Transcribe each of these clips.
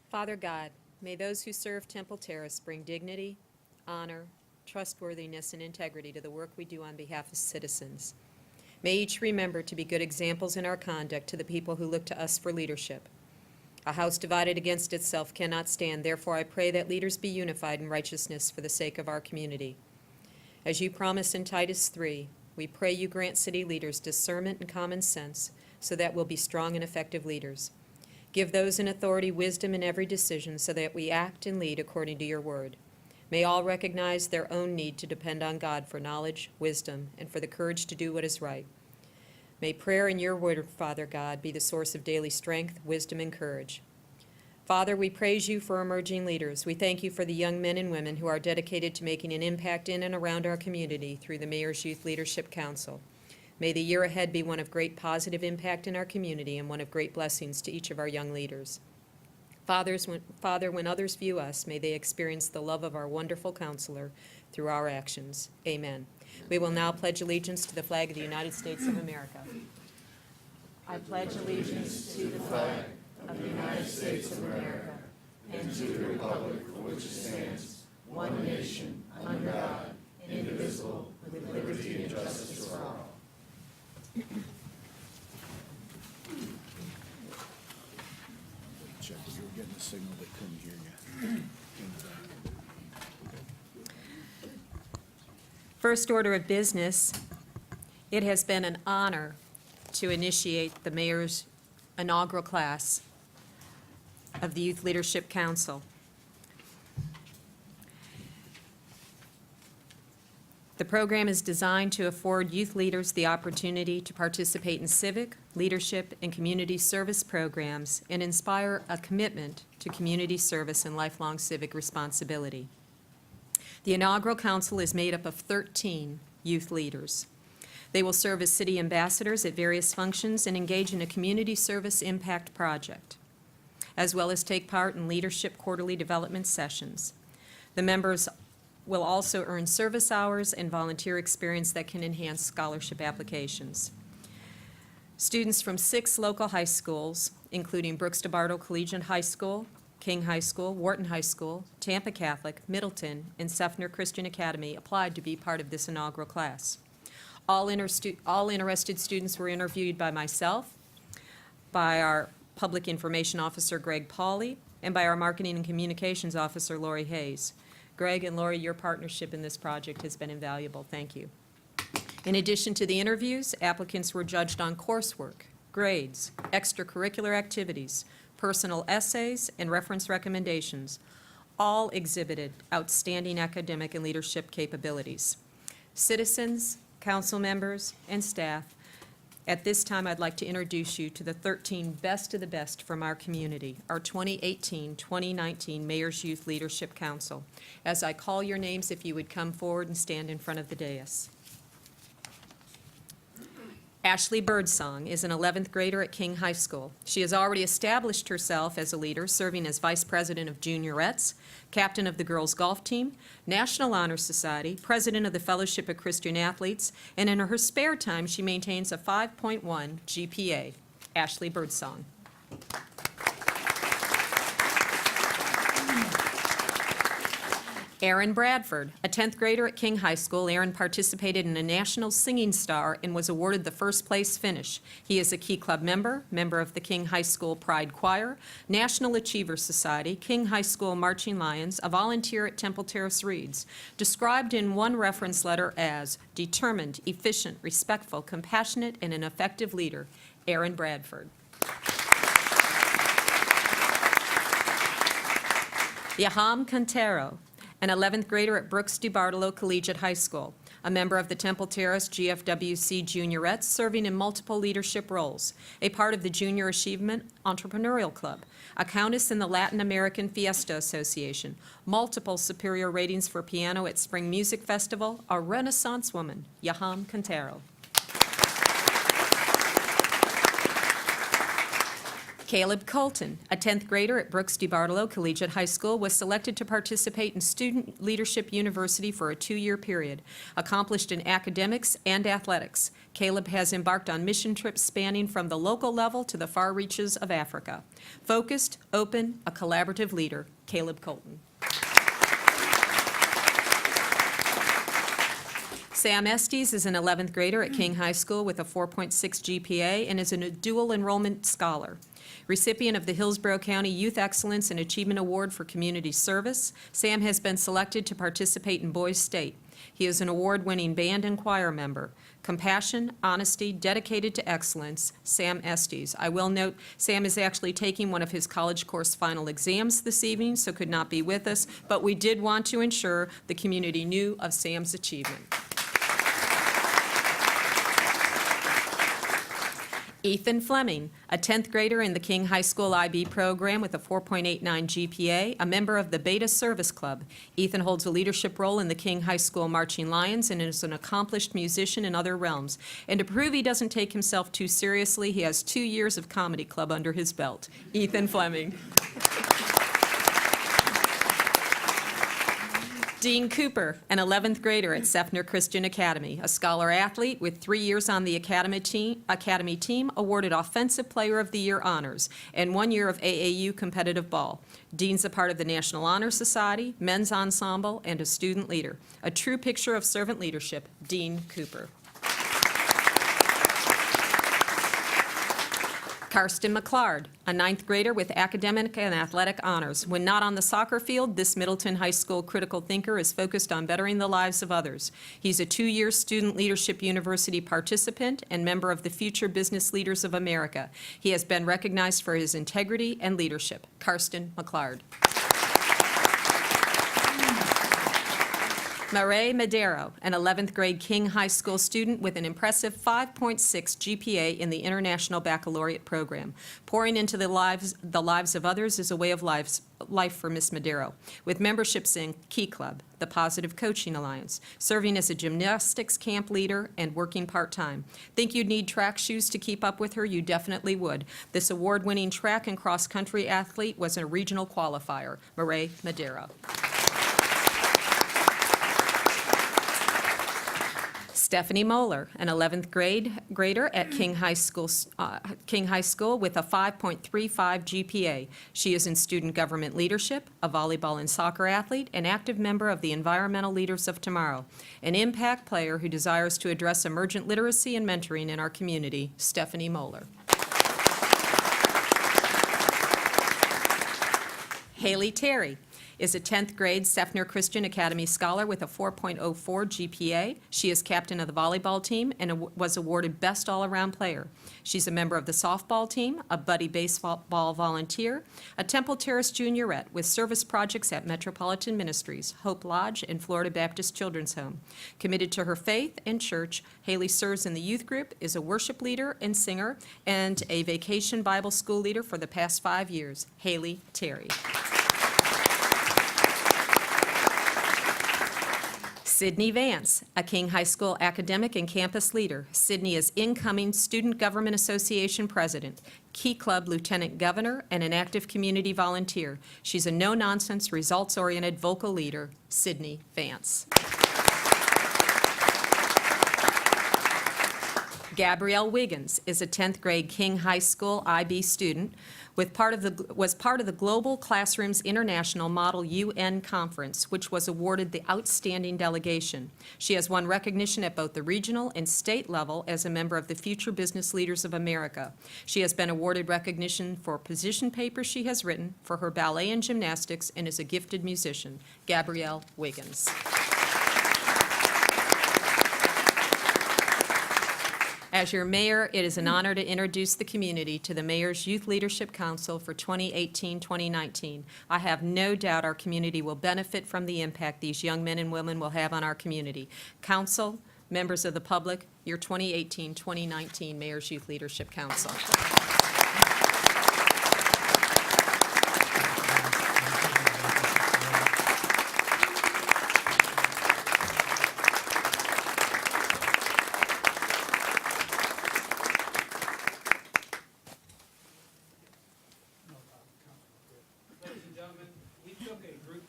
Father God, may those who serve Temple Terrace bring dignity, honor, trustworthiness, and integrity to the work we do on behalf of citizens. May each remember to be good examples in our conduct to the people who look to us for leadership. A house divided against itself cannot stand. Therefore, I pray that leaders be unified in righteousness for the sake of our community. As you promise in Titus 3, we pray you grant city leaders discernment and common sense so that we'll be strong and effective leaders. Give those in authority wisdom in every decision so that we act and lead according to your word. May all recognize their own need to depend on God for knowledge, wisdom, and for the courage to do what is right. May prayer in your word, Father God, be the source of daily strength, wisdom, and courage. Father, we praise you for emerging leaders. We thank you for the young men and women who are dedicated to making an impact in and around our community through the Mayor's Youth Leadership Council. May the year ahead be one of great positive impact in our community and one of great blessings to each of our young leaders. Father, when others view us, may they experience the love of our wonderful counselor through our actions. Amen. We will now pledge allegiance to the flag of the United States of America. I pledge allegiance to the flag of the United States of America and to the republic for which it stands, one nation, under God, indivisible, with liberty and justice for all. Check, you were getting a signal they couldn't hear you. First order of business, it has been an honor to initiate the mayor's inaugural class of the Youth Leadership Council. The program is designed to afford youth leaders the opportunity to participate in civic, leadership, and community service programs and inspire a commitment to community service and lifelong civic responsibility. The inaugural council is made up of 13 youth leaders. They will serve as city ambassadors at various functions and engage in a community service impact project, as well as take part in leadership quarterly development sessions. The members will also earn service hours and volunteer experience that can enhance scholarship applications. Students from 6 local high schools, including Brooks DeBartle Collegiate High School, King High School, Wharton High School, Tampa Catholic, Middleton, and Seffner Christian Academy applied to be part of this inaugural class. All interested students were interviewed by myself, by our Public Information Officer, Greg Pauley, and by our Marketing and Communications Officer, Lori Hayes. Greg and Lori, your partnership in this project has been invaluable. Thank you. In addition to the interviews, applicants were judged on coursework, grades, extracurricular activities, personal essays, and reference recommendations. All exhibited outstanding academic and leadership capabilities. Citizens, council members, and staff, at this time I'd like to introduce you to the 13 best of the best from our community, our 2018-2019 Mayor's Youth Leadership Council. As I call your names, if you would come forward and stand in front of the dais. Ashley Birdsong is an 11th grader at King High School. She has already established herself as a leader, serving as Vice President of Juniorettes, Captain of the Girls Golf Team, National Honor Society, President of the Fellowship of Christian Athletes, and in her spare time she maintains a 5.1 GPA. Ashley Birdsong. Aaron Bradford, a 10th grader at King High School. Aaron participated in a National Singing Star and was awarded the first place finish. He is a Key Club member of the King High School Pride Choir, National Achiever Society, King High School Marching Lions, a volunteer at Temple Terrace Reads, described in one reference letter as determined, efficient, respectful, compassionate, and an effective leader. Aaron Bradford. Yaham Quintero, an 11th grader at Brooks DeBartolo Collegiate High School, a member of the Temple Terrace GFWC Juniorettes, serving in multiple leadership roles, a part of the Junior Achievement Entrepreneurial Club, a countess in the Latin American Fiesta Association, multiple superior ratings for piano at Spring Music Festival, a Renaissance woman, Yaham Quintero. Caleb Colton, a 10th grader at Brooks DeBartolo Collegiate High School, was selected to participate in Student Leadership University for a 2-year period. Accomplished in academics and athletics, Caleb has embarked on mission trips spanning from the local level to the far reaches of Africa. Focused, open, a collaborative leader, Caleb Colton. Sam Estes is an 11th grader at King High School with a 4.6 GPA and is a dual enrollment scholar. Recipient of the Hillsborough County Youth Excellence and Achievement Award for Community Service, Sam has been selected to participate in Boys State. He is an award-winning band and choir member. Compassion, honesty, dedicated to excellence, Sam Estes. I will note, Sam is actually taking one of his college course final exams this evening, so could not be with us, but we did want to ensure the community knew of Sam's achievement. Ethan Fleming, a 10th grader in the King High School IB program with a 4.89 GPA, a member of the Beta Service Club. Ethan holds a leadership role in the King High School Marching Lions and is an accomplished musician in other realms. And to prove he doesn't take himself too seriously, he has 2 years of comedy club under his belt. Ethan Fleming. Dean Cooper, an 11th grader at Sefner Christian Academy, a scholar athlete with 3 years on the academy team, awarded Offensive Player of the Year honors, and 1 year of AAU competitive ball. Dean's a part of the National Honor Society, men's ensemble, and a student leader. A true picture of servant leadership, Dean Cooper. Karsten McClard, a 9th grader with academic and athletic honors. When not on the soccer field, this Middleton High School critical thinker is focused on bettering the lives of others. He's a 2-year Student Leadership University participant and member of the Future Business Leaders of America. He has been recognized for his integrity and leadership. Karsten McClard. Marae Madero, an 11th grade King High School student with an impressive 5.6 GPA in the International Baccalaureate program. Pouring into the lives of others is a way of life for Miss Madero, with memberships in Key Club, the Positive Coaching Alliance, serving as a gymnastics camp leader, and working part-time. Think you'd need track shoes to keep up with her? You definitely would. This award-winning track and cross-country athlete was a regional qualifier. Marae Madero. Stephanie Moeller, an 11th grader at King High School with a 5.35 GPA. She is in student government leadership, a volleyball and soccer athlete, an active member of the Environmental Leaders of Tomorrow, an impact player who desires to address emergent literacy and mentoring in our community. Stephanie Moeller. Haley Terry is a 10th grade Sefner Christian Academy scholar with a 4.04 GPA. She is captain of the volleyball team and was awarded Best All-Around Player. She's a member of the softball team, a buddy baseball volunteer, a Temple Terrace juniorette with service projects at Metropolitan Ministries, Hope Lodge, and Florida Baptist Children's Home. Committed to her faith and church, Haley serves in the youth group, is a worship leader and singer, and a vacation Bible school leader for the past 5 years. Haley Terry. Sydney Vance, a King High School academic and campus leader. Sydney is incoming Student Government Association president, Key Club lieutenant governor, and an active community volunteer. She's a no-nonsense, results-oriented vocal leader. Sydney Vance. Gabrielle Wiggins is a 10th grade King High School IB student was part of the Global Classrooms International Model UN Conference, which was awarded the Outstanding Delegation. She has won recognition at both the regional and state level as a member of the Future Business Leaders of America. She has been awarded recognition for position papers she has written, for her ballet and gymnastics, and is a gifted musician. Gabrielle Wiggins. As your mayor, it is an honor to introduce the community to the Mayor's Youth Leadership Council for 2018-2019. I have no doubt our community will benefit from the impact these young men and women will have on our community. Council, members of the public, your 2018-2019 Mayor's Youth Leadership Council.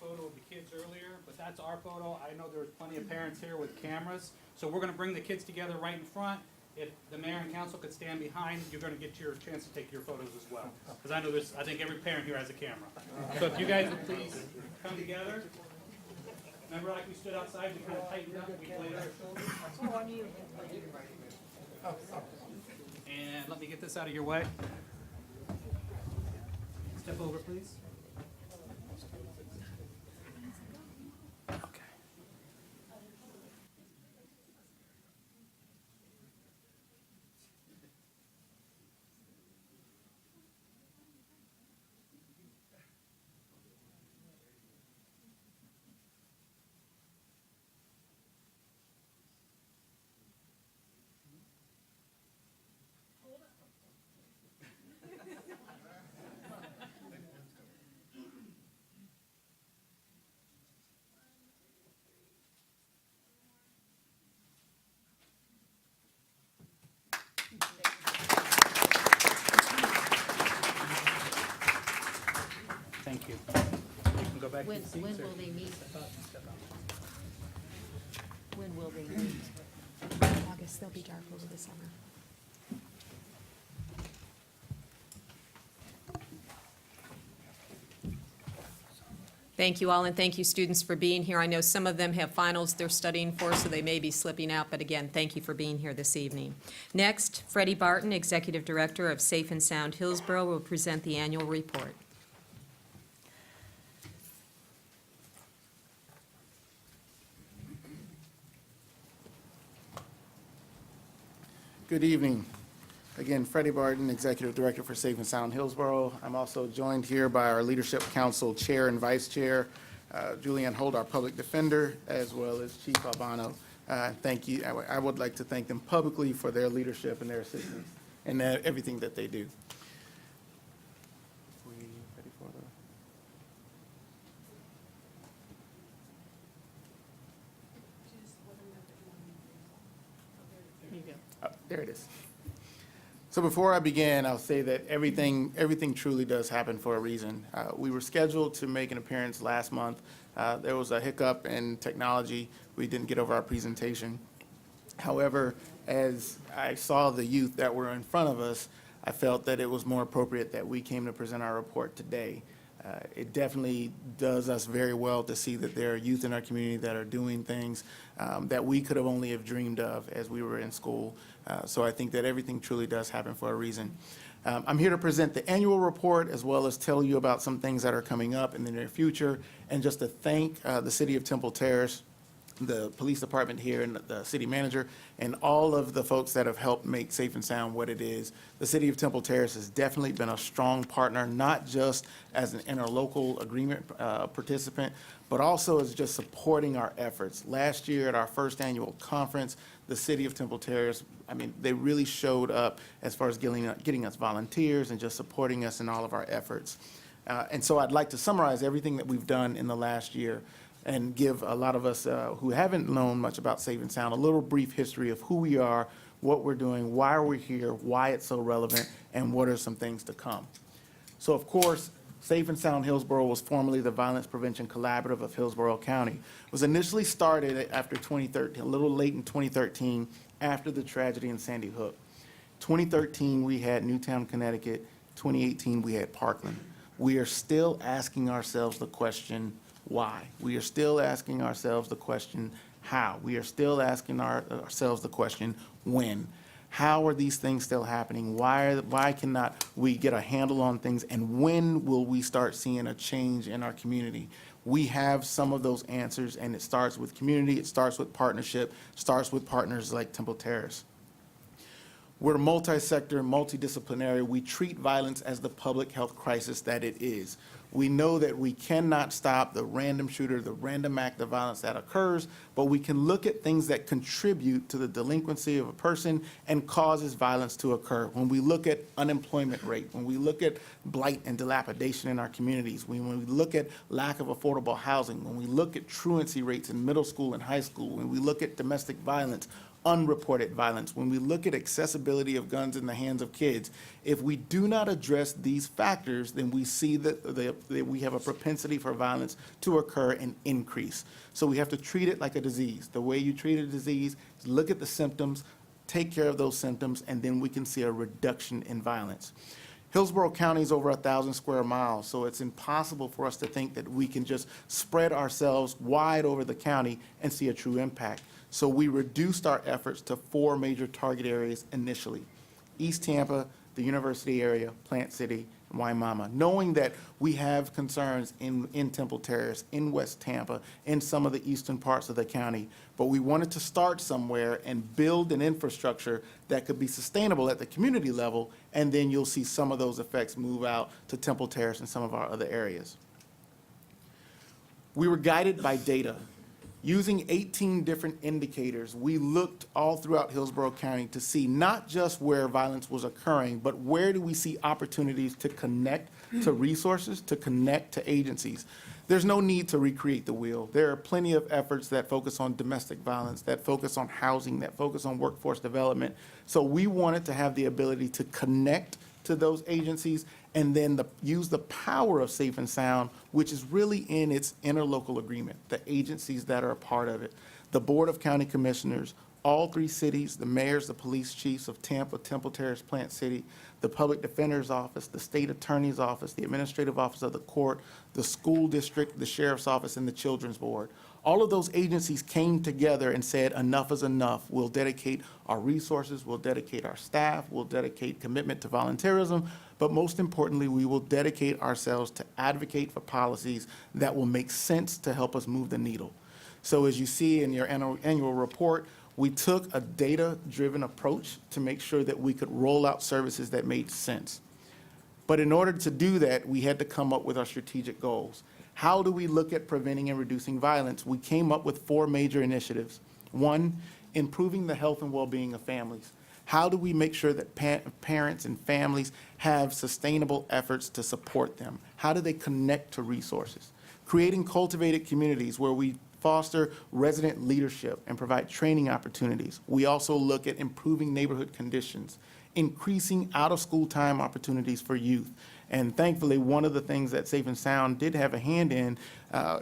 photo of the kids earlier, but that's our photo. I know there's plenty of parents here with cameras, so we're gonna bring the kids together right in front. If the mayor and council could stand behind, you're gonna get your chance to take your photos as well. Because I know I think every parent here has a camera. So if you guys would please come together. Remember like we stood outside, we kind of tightened up, we played our shoulders? And let me get this out of your way. Step over, please. Okay. Thank you. You can go back to When your seats. will or- they meet? Step out, step out. When will they meet? August, they'll be dark over the summer. Thank you all, and thank you, students, for being here. I know some of them have finals they're studying for, so they may be slipping out, but again, thank you for being here this evening. Next, Freddie Barton, Executive Director of Safe and Sound Hillsborough, will present the annual report. Good evening. Again, Freddie Barton, Executive Director for Safe and Sound Hillsborough. I'm also joined here by our Leadership Council Chair and Vice Chair, Julianne Holt, our Public Defender, as well as Chief Albano. Thank you. I would like to thank them publicly for their leadership and their assistance and everything that they do. We ready for the- There it is. So before I begin, I'll say that everything truly does happen for a reason. We were scheduled to make an appearance last month. There was a hiccup in technology. We didn't get over our presentation. However, as I saw the youth that were in front of us, I felt that it was more appropriate that we came to present our report today. It definitely does us very well to see that there are youth in our community that are doing things that we could have only have dreamed of as we were in school. So I think that everything truly does happen for a reason. I'm here to present the annual report as well as tell you about some things that are coming up in the near future, and just to thank the City of Temple Terrace, the police department here, and the city manager, and all of the folks that have helped make Safe and Sound what it is. The City of Temple Terrace has definitely been a strong partner, not just as an interlocal agreement participant, but also as just supporting our efforts. Last year at our first annual conference, the City of Temple Terrace, I mean, they really showed up as far as getting us volunteers and just supporting us in all of our efforts. And so I'd like to summarize everything that we've done in the last year and give a lot of us who haven't known much about Safe and Sound a little brief history of who we are, what we're doing, why we're here, why it's so relevant, and what are some things to come. So, of course, Safe and Sound Hillsborough was formerly the Violence Prevention Collaborative of Hillsborough County. It was initially started after 2013, a little late in 2013, after the tragedy in Sandy Hook. 2013, we had Newtown, Connecticut. 2018, we had Parkland. We are still asking ourselves the question, why? We are still asking ourselves the question, how? We are still asking ourselves the question, when? How are these things still happening? Why cannot we get a handle on things? And when will we start seeing a change in our community? We have some of those answers, and it starts with community, it starts with partnership, starts with partners like Temple Terrace. We're multi-sector, multidisciplinary. We treat violence as the public health crisis that it is. We know that we cannot stop the random shooter, the random act of violence that occurs, but we can look at things that contribute to the delinquency of a person and causes violence to occur. When we look at unemployment rate, when we look at blight and dilapidation in our communities, when we look at lack of affordable housing, when we look at truancy rates in middle school and high school, when we look at domestic violence, unreported violence. When we look at accessibility of guns in the hands of kids, if we do not address these factors, then we see that we have a propensity for violence to occur and increase. So we have to treat it like a disease. The way you treat a disease is look at the symptoms, take care of those symptoms, and then we can see a reduction in violence. Hillsborough County is over 1,000 square miles, so it's impossible for us to think that we can just spread ourselves wide over the county and see a true impact. So we reduced our efforts to 4 major target areas initially: East Tampa, the University area, Plant City, and Waimama, knowing that we have concerns in Temple Terrace, in West Tampa, in some of the eastern parts of the county. But we wanted to start somewhere and build an infrastructure that could be sustainable at the community level, and then you'll see some of those effects move out to Temple Terrace and some of our other areas. We were guided by data. Using 18 different indicators, we looked all throughout Hillsborough County to see not just where violence was occurring, but where do we see opportunities to connect to resources, to connect to agencies. There's no need to recreate the wheel. There are plenty of efforts that focus on domestic violence, that focus on housing, that focus on workforce development. So we wanted to have the ability to connect to those agencies and then use the power of Safe and Sound, which is really in its interlocal agreement, the agencies that are a part of it, the Board of County Commissioners, all 3 cities, the mayors, the police chiefs of Tampa, Temple Terrace, Plant City, the Public Defender's Office, the State Attorney's Office, the Administrative Office of the Court, the School District, the Sheriff's Office, and the Children's Board. All of those agencies came together and said, enough is enough. We'll dedicate our resources, we'll dedicate our staff, we'll dedicate commitment to volunteerism, but most importantly, we will dedicate ourselves to advocate for policies that will make sense to help us move the needle. So as you see in your annual report, we took a data-driven approach to make sure that we could roll out services that made sense. But in order to do that, we had to come up with our strategic goals. How do we look at preventing and reducing violence? We came up with 4 major initiatives. 1, improving the health and well-being of families. How do we make sure that parents and families have sustainable efforts to support them? How do they connect to resources? Creating cultivated communities where we foster resident leadership and provide training opportunities. We also look at improving neighborhood conditions, increasing out-of-school time opportunities for youth. And thankfully, one of the things that Safe and Sound did have a hand in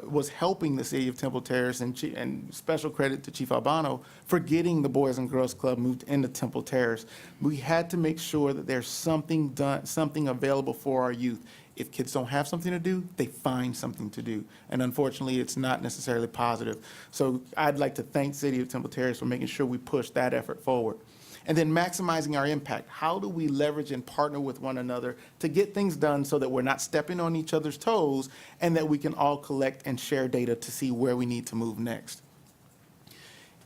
was helping the city of Temple Terrace, and special credit to Chief Albano for getting the Boys and Girls Club moved into Temple Terrace. We had to make sure that there's something available for our youth. If kids don't have something to do, they find something to do. And unfortunately, it's not necessarily positive. So I'd like to thank City of Temple Terrace for making sure we push that effort forward. And then maximizing our impact. How do we leverage and partner with one another to get things done so that we're not stepping on each other's toes and that we can all collect and share data to see where we need to move next?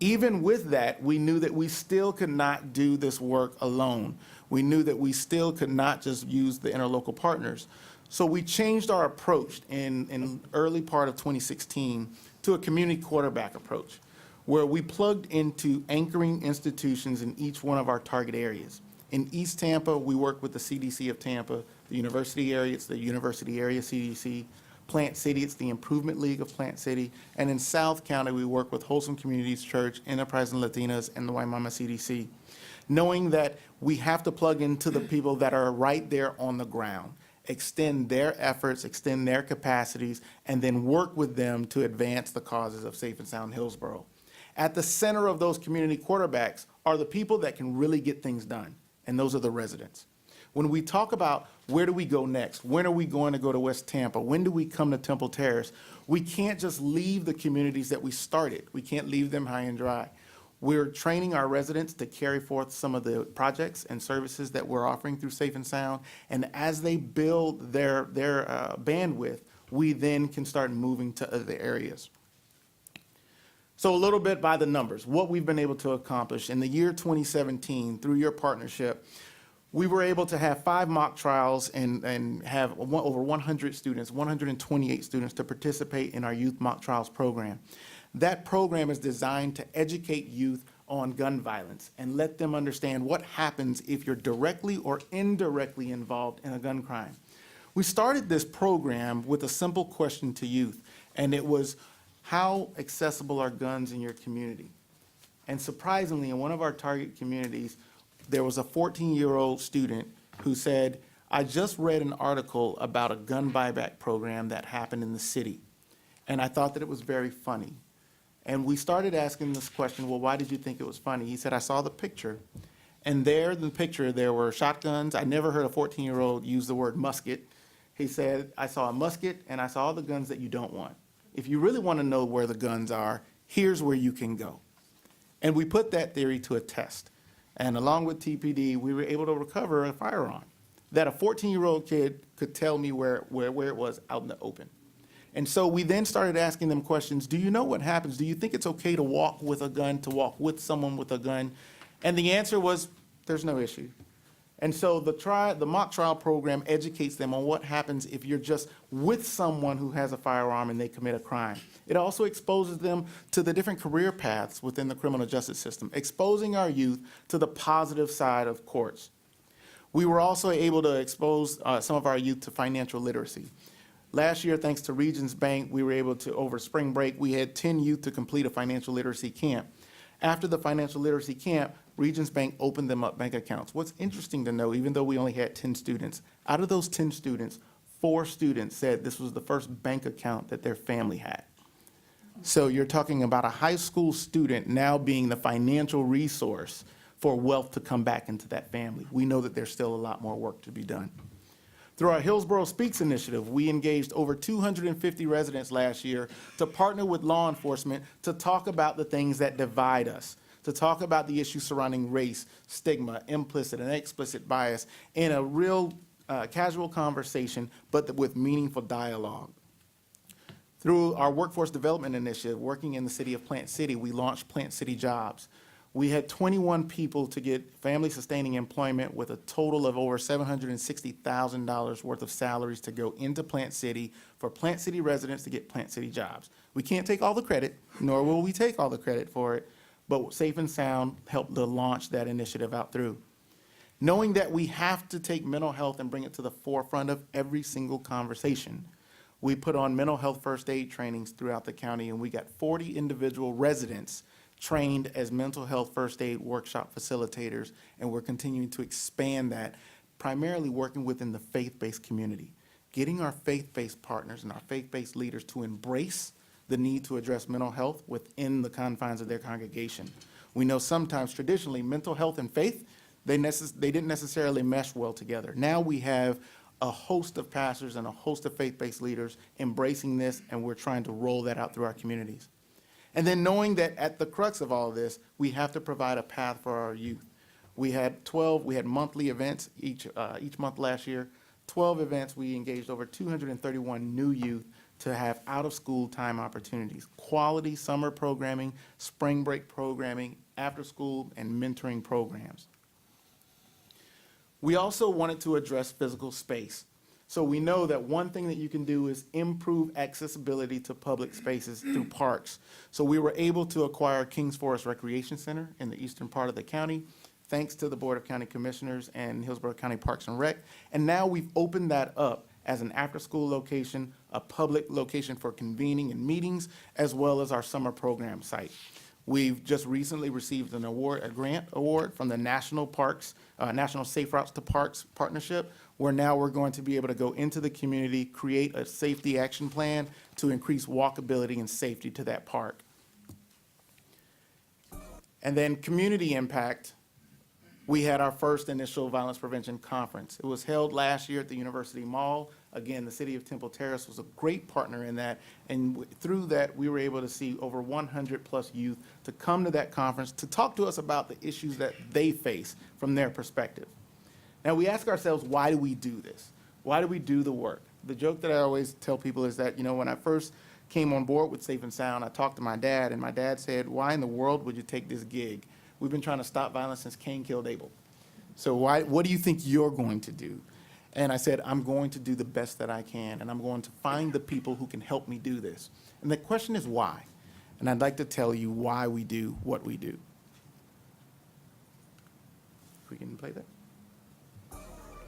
Even with that, we knew that we still could not do this work alone. We knew that we still could not just use the interlocal partners. So we changed our approach in early part of 2016 to a community quarterback approach, where we plugged into anchoring institutions in each one of our target areas. In East Tampa, we work with the CDC of Tampa. The University area, it's the University Area CDC. Plant City, it's the Improvement League of Plant City. And in South County, we work with Wholesome Communities Church, Enterprise and Latinas, and the Waimama CDC. Knowing that we have to plug into the people that are right there on the ground, extend their efforts, extend their capacities, and then work with them to advance the causes of Safe and Sound Hillsborough. At the center of those community quarterbacks are the people that can really get things done, and those are the residents. When we talk about where do we go next, when are we going to go to West Tampa, when do we come to Temple Terrace, we can't just leave the communities that we started. We can't leave them high and dry. We're training our residents to carry forth some of the projects and services that we're offering through Safe and Sound, and as they build their bandwidth, we then can start moving to other areas. So a little bit by the numbers, what we've been able to accomplish. In the year 2017, through your partnership, we were able to have 5 mock trials and have over 100 students, 128 students to participate in our youth mock trials program. That program is designed to educate youth on gun violence and let them understand what happens if you're directly or indirectly involved in a gun crime. We started this program with a simple question to youth, and it was, how accessible are guns in your community? And surprisingly, in one of our target communities, there was a 14-year-old student who said, I just read an article about a gun buyback program that happened in the city, and I thought that it was very funny. And we started asking this question, well, why did you think it was funny? He said, I saw the picture, and there in the picture, there were shotguns. I never heard a 14-year-old use the word musket. He said, I saw a musket, and I saw all the guns that you don't want. If you really want to know where the guns are, here's where you can go. And we put that theory to a test. And along with TPD, we were able to recover a firearm that a 14-year-old kid could tell me where it was out in the open. And so we then started asking them questions. Do you know what happens? Do you think it's okay to walk with a gun, to walk with someone with a gun? And the answer was, there's no issue. And so the mock trial program educates them on what happens if you're just with someone who has a firearm and they commit a crime. It also exposes them to the different career paths within the criminal justice system, exposing our youth to the positive side of courts. We were also able to expose some of our youth to financial literacy. Last year, thanks to Regions Bank, we were able to, over spring break, we had 10 youth to complete a financial literacy camp. After the financial literacy camp, Regions Bank opened them up bank accounts. What's interesting to know, even though we only had 10 students, out of those 10 students, 4 students said this was the first bank account that their family had. So you're talking about a high school student now being the financial resource for wealth to come back into that family. We know that there's still a lot more work to be done. Through our Hillsborough Speaks initiative, we engaged over 250 residents last year to partner with law enforcement to talk about the things that divide us, to talk about the issues surrounding race, stigma, implicit and explicit bias in a real casual conversation, but with meaningful dialogue. Through our workforce development initiative, working in the city of Plant City, we launched Plant City Jobs. We had 21 people to get family-sustaining employment with a total of over $760,000 worth of salaries to go into Plant City for Plant City residents to get Plant City jobs. We can't take all the credit, nor will we take all the credit for it, but Safe and Sound helped to launch that initiative out through. Knowing that we have to take mental health and bring it to the forefront of every single conversation, we put on mental health first aid trainings throughout the county, and we got 40 individual residents trained as mental health first aid workshop facilitators, and we're continuing to expand that, primarily working within the faith-based community, getting our faith-based partners and our faith-based leaders to embrace the need to address mental health within the confines of their congregation. We know sometimes traditionally mental health and faith, they didn't necessarily mesh well together. Now we have a host of pastors and a host of faith-based leaders embracing this, and we're trying to roll that out through our communities. And then knowing that at the crux of all of this, we have to provide a path for our youth. We had monthly events each month last year, 12 events. We engaged over 231 new youth to have out-of-school time opportunities, quality summer programming, spring break programming, after-school and mentoring programs. We also wanted to address physical space. So we know that one thing that you can do is improve accessibility to public spaces through parks. So we were able to acquire Kings Forest Recreation Center in the eastern part of the county, thanks to the Board of County Commissioners and Hillsborough County Parks and Rec. And now we've opened that up as an after-school location, a public location for convening and meetings, as well as our summer program site. We've just recently received an award, a grant award from the National Safe Routes to Parks Partnership, where now we're going to be able to go into the community, create a safety action plan to increase walkability and safety to that park. And then community impact, we had our first initial violence prevention conference. It was held last year at the University Mall. Again, the city of Temple Terrace was a great partner in that, and through that, we were able to see over 100+ youth to come to that conference to talk to us about the issues that they face from their perspective. Now, we ask ourselves, why do we do this? Why do we do the work? The joke that I always tell people is that, when I first came on board with Safe and Sound, I talked to my dad, and my dad said, why in the world would you take this gig? We've been trying to stop violence since Cain killed Abel. So what do you think you're going to do? And I said, I'm going to do the best that I can, and I'm going to find the people who can help me do this. And the question is why? And I'd like to tell you why we do what we do. If we can play that.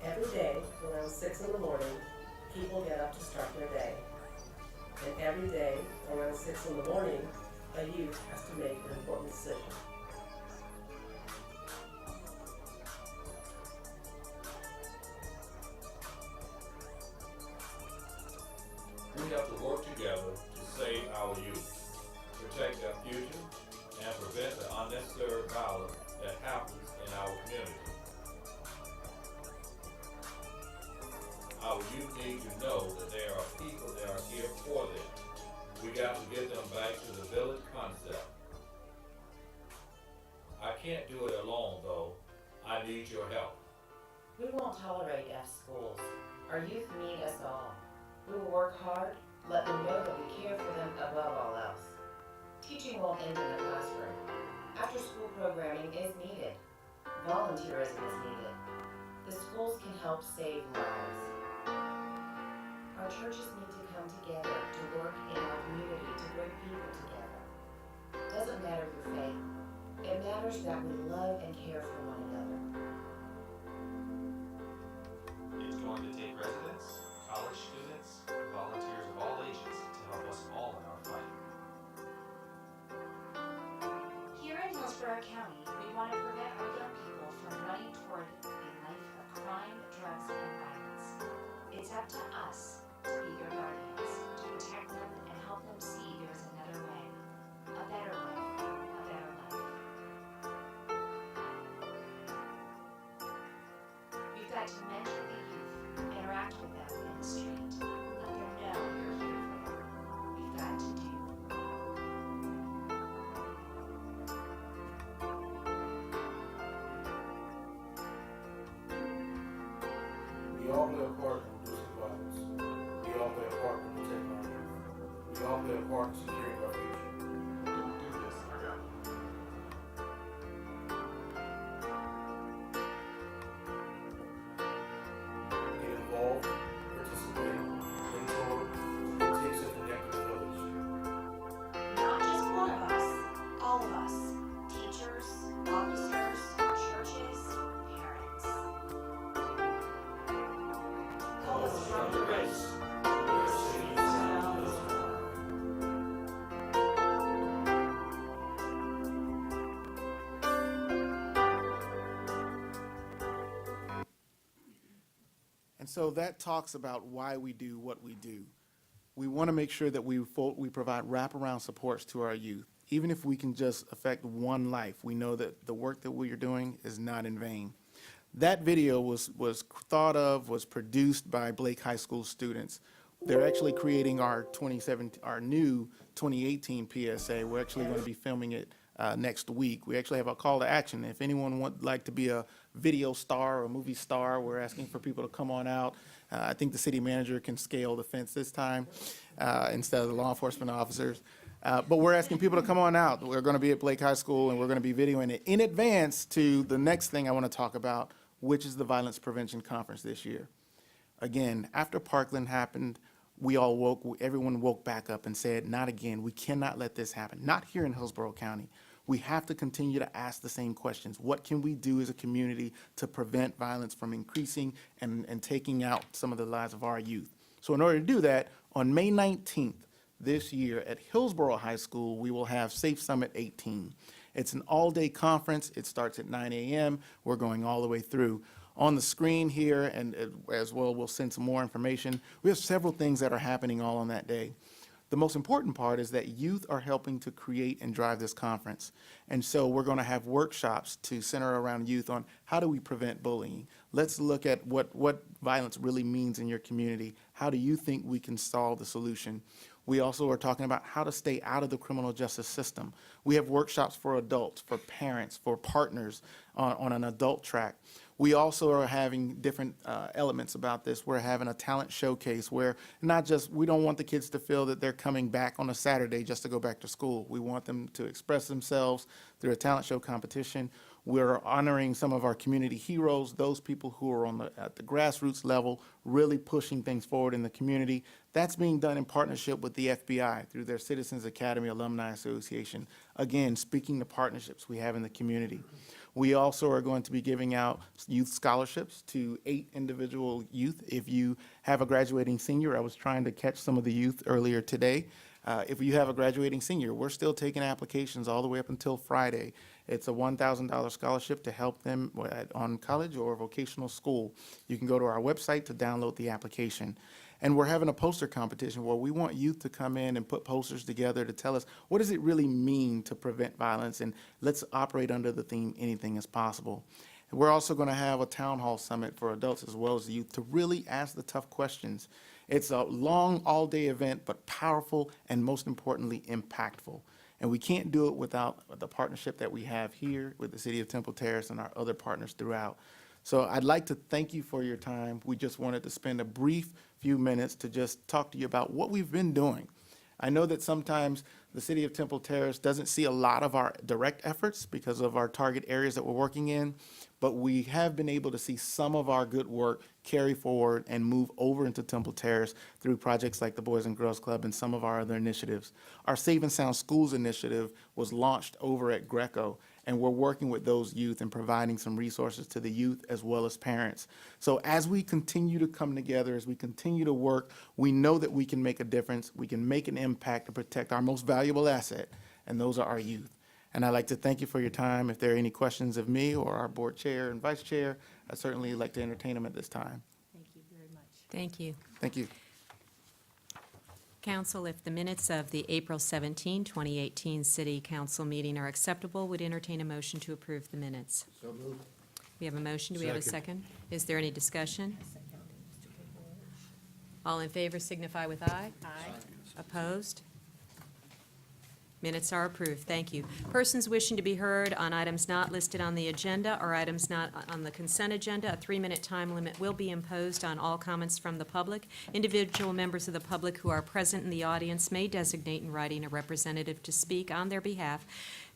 Every day, around 6 in the morning, people get up to start their day. And every day, around 6 in the morning, a youth has to make an important decision. have to work together to save our youth, protect their future, and prevent the unnecessary violence that happens in our community. Our youth need to know that there are people that are here for them. We got to get them back to the village concept. I can't do it alone, though. I need your help. We won't tolerate F schools. Our youth need us all. We will work hard, let them know that we care for them above all else. Teaching won't end in the classroom. After-school programming is needed. Volunteerism is needed. The schools can help save lives. Our churches need to come together to work in our community to bring people together. Doesn't matter your faith. It matters that we love and care for one another. It's going to take residents, college students, volunteers of all ages to help us all in our fight. Here in Hillsborough County, we want to prevent our young people from running toward a life of crime, drugs, and violence. It's up to us to be their guardians, to protect them and help them see there's another way, a better way, a better life. We've got to mentor the youth, interact with them in the street, let them know you're here for them. We've got to do. We all play a part in reducing violence. We all play a part in protecting our youth. We all play a part in securing our future. We will do this, I got you. Get involved, participate, mentor, and take us to connect with the village. Not just one of us, all of us. Teachers, officers, churches, parents. Call us from the race. We are saving sound of this world. And so that talks about why we do what we do. We want to make sure that we provide wraparound supports to our youth. Even if we can just affect one life, we know that the work that we are doing is not in vain. That video was thought of, was produced by Blake High School students. They're actually creating our new 2018 PSA. We're actually going to be filming it next week. We actually have a call to action. If anyone would like to be a video star or a movie star, we're asking for people to come on out. I think the city manager can scale the fence this time instead of the law enforcement officers. But we're asking people to come on out. We're going to be at Blake High School, and we're going to be videoing it in advance to the next thing I want to talk about, which is the Violence Prevention Conference this year. Again, after Parkland happened, everyone woke back up and said, not again. We cannot let this happen. Not here in Hillsborough County. We have to continue to ask the same questions. What can we do as a community to prevent violence from increasing and taking out some of the lives of our youth? So in order to do that, on May 19th this year at Hillsborough High School, we will have Safe Summit 18. It's an all-day conference. It starts at 9 a.m. We're going all the way through. On the screen here, and as well, we'll send some more information. We have several things that are happening all on that day. The most important part is that youth are helping to create and drive this conference. And so we're going to have workshops to center around youth on how do we prevent bullying. Let's look at what violence really means in your community. How do you think we can solve the solution? We also are talking about how to stay out of the criminal justice system. We have workshops for adults, for parents, for partners on an adult track. We also are having different elements about this. We're having a talent showcase where we don't want the kids to feel that they're coming back on a Saturday just to go back to school. We want them to express themselves through a talent show competition. We're honoring some of our community heroes, those people who are at the grassroots level, really pushing things forward in the community. That's being done in partnership with the FBI through their Citizens Academy Alumni Association. Again, speaking to partnerships we have in the community. We also are going to be giving out youth scholarships to 8 individual youth. If you have a graduating senior, I was trying to catch some of the youth earlier today. If you have a graduating senior, we're still taking applications all the way up until Friday. It's a $1,000 scholarship to help them on college or vocational school. You can go to our website to download the application. And we're having a poster competition where we want youth to come in and put posters together to tell us, what does it really mean to prevent violence? And let's operate under the theme, anything is possible. And we're also going to have a town hall summit for adults as well as youth to really ask the tough questions. It's a long, all-day event, but powerful and most importantly, impactful. And we can't do it without the partnership that we have here with the City of Temple Terrace and our other partners throughout. So I'd like to thank you for your time. We just wanted to spend a brief few minutes to just talk to you about what we've been doing. I know that sometimes the City of Temple Terrace doesn't see a lot of our direct efforts because of our target areas that we're working in, but we have been able to see some of our good work carry forward and move over into Temple Terrace through projects like the Boys and Girls Club and some of our other initiatives. Our Safe and Sound Schools initiative was launched over at Greco, and we're working with those youth and providing some resources to the youth as well as parents. So as we continue to come together, as we continue to work, we know that we can make a difference, we can make an impact to protect our most valuable asset, and those are our youth. And I'd like to thank you for your time. If there are any questions of me or our board chair and vice chair, I'd certainly like to entertain them at this time. Thank you very much. Thank you. Thank you. Council, if the minutes of the April 17, 2018 City Council meeting are acceptable, would entertain a motion to approve the minutes. So moved. We have a motion. Do we have a second? Is there any discussion? All in favor signify with aye. Aye. Opposed? Minutes are approved. Thank you. Persons wishing to be heard on items not listed on the agenda or items not on the consent agenda, a 3-minute time limit will be imposed on all comments from the public. Individual members of the public who are present in the audience may designate in writing a representative to speak on their behalf,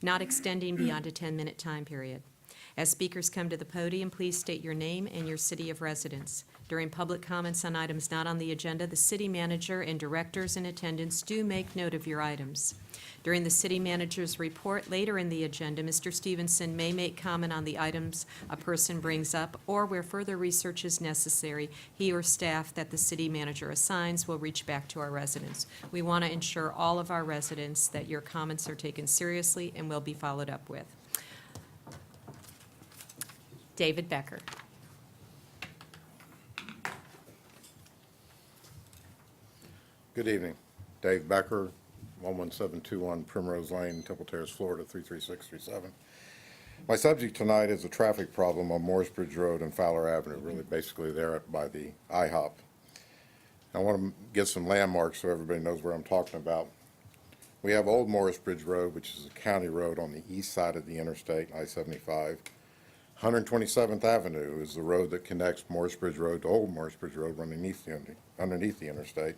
not extending beyond a 10-minute time period. As speakers come to the podium, please state your name and your city of residence. During public comments on items not on the agenda, the city manager and directors in attendance do make note of your items. During the city manager's report later in the agenda, Mr. Stevenson may make comment on the items a person brings up, or where further research is necessary, he or staff that the city manager assigns will reach back to our residents. We want to ensure all of our residents that your comments are taken seriously and will be followed up with. David Becker. Good evening. Dave Becker, 11721 Primrose Lane, Temple Terrace, Florida, 33637. My subject tonight is a traffic problem on Morrisbridge Road and Fowler Avenue, really basically there by the IHOP. I want to get some landmarks so everybody knows where I'm talking about. We have Old Morrisbridge Road, which is a county road on the east side of the interstate, I-75. 127th Avenue is the road that connects Morrisbridge Road to Old Morrisbridge Road underneath the interstate.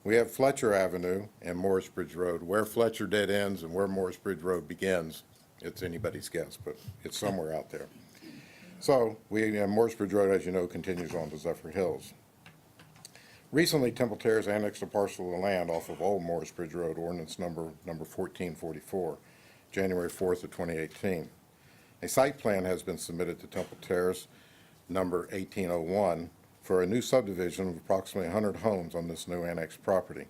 We have Fletcher Avenue and Morrisbridge Road. Where Fletcher dead ends and where Morrisbridge Road begins, it's anybody's guess, but it's somewhere out there. So Morrisbridge Road, as you know, continues on to Zephyr Hills. Recently, Temple Terrace annexed a parcel of land off of Old Morrisbridge Road, ordinance number 1444, January 4th of 2018. A site plan has been submitted to Temple Terrace, number 1801, for a new subdivision of approximately 100 homes on this new annexed property.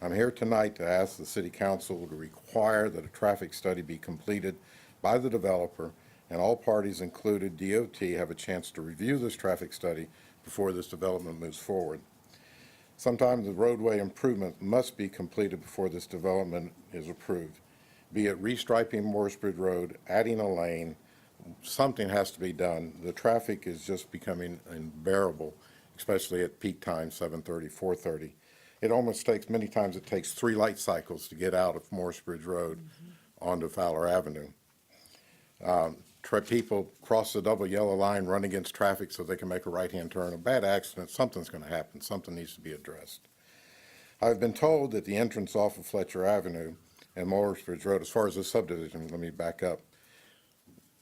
I'm here tonight to ask the City Council to require that a traffic study be completed by the developer and all parties, included DOT, have a chance to review this traffic study before this development moves forward. Sometimes the roadway improvement must be completed before this development is approved, be it restriping Morrisbridge Road, adding a lane. Something has to be done. The traffic is just becoming unbearable, especially at peak time, 7:30, 4:30. It almost takes, many times it takes 3 light cycles to get out of Morrisbridge Road onto Fowler Avenue. People cross the double yellow line, run against traffic so they can make a right-hand turn. A bad accident, something's going to happen. Something needs to be addressed. I've been told that the entrance off of Fletcher Avenue and Morrisbridge Road, as far as the subdivision, let me back up.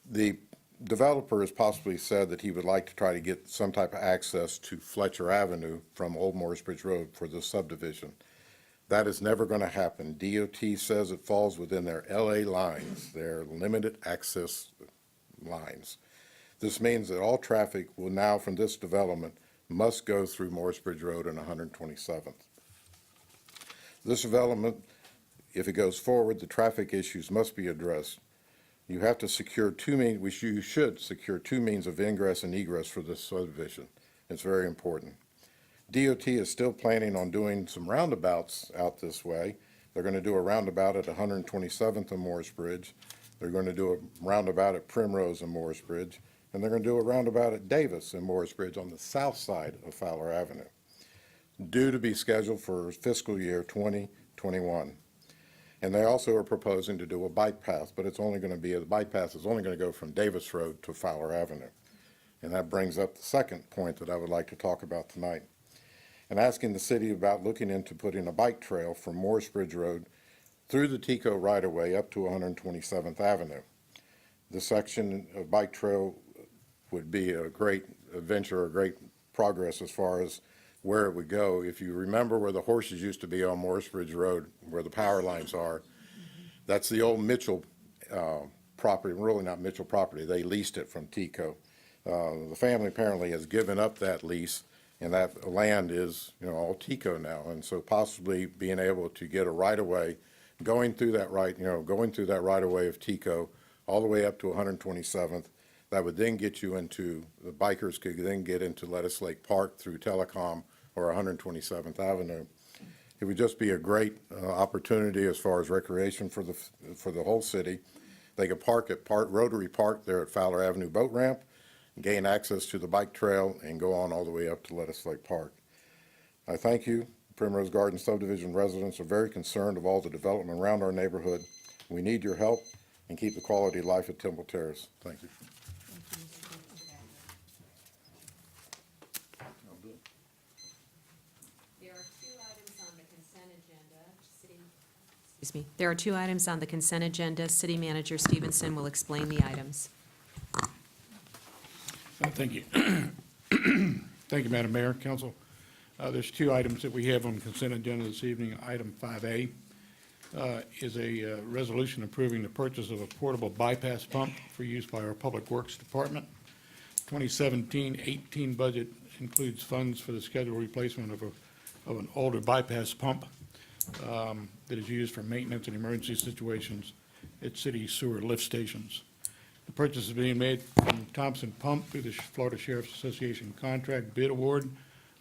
The developer has possibly said that he would like to try to get some type of access to Fletcher Avenue from Old Morrisbridge Road for this subdivision. That is never going to happen. DOT says it falls within their LA lines, their limited access lines. This means that all traffic will now, from this development, must go through Morrisbridge Road and 127th. This development, if it goes forward, the traffic issues must be addressed. You have to secure you should secure two means of ingress and egress for this subdivision. It's very important. DOT is still planning on doing some roundabouts out this way. They're going to do a roundabout at 127th and Morris Bridge. They're going to do a roundabout at Primrose and Morris Bridge. And they're going to do a roundabout at Davis and Morris Bridge on the south side of Fowler Avenue, due to be scheduled for fiscal year 2021. And they also are proposing to do a bike path, but the bike path is only going to go from Davis Road to Fowler Avenue. And that brings up the second point that I would like to talk about tonight. And asking the city about looking into putting a bike trail from Morris Bridge Road through the Tico right-of-way up to 127th Avenue. This section of bike trail would be a great adventure, a great progress as far as where it would go. If you remember where the horses used to be on Morris Bridge Road, where the power lines are, that's the old Mitchell property, really not Mitchell property. They leased it from Tico. The family apparently has given up that lease, and that land is, all Tico now. And so possibly being able to get a right-of-way going through that right-of-way of Tico all the way up to 127th, that would then get you into, the bikers could then get into Lettuce Lake Park through Telecom or 127th Avenue. It would just be a great opportunity as far as recreation for the whole city. They could park at Rotary Park there at Fowler Avenue Boat Ramp, gain access to the bike trail, and go on all the way up to Lettuce Lake Park. I thank you. Primrose Garden subdivision residents are very concerned of all the development around our neighborhood. We need your help and keep the quality of life at Temple Terrace. Thank you. There are two items on the consent agenda. City Manager Stevenson will explain the items. Thank you. Thank you, Madam Mayor, Council. There's two items that we have on the consent agenda this evening. Item 5A is a resolution approving the purchase of a portable bypass pump for use by our Public Works Department. 2017-18 budget includes funds for the scheduled replacement of an older bypass pump that is used for maintenance and emergency situations at city sewer lift stations. The purchase is being made from Thompson Pump through the Florida Sheriff's Association contract bid award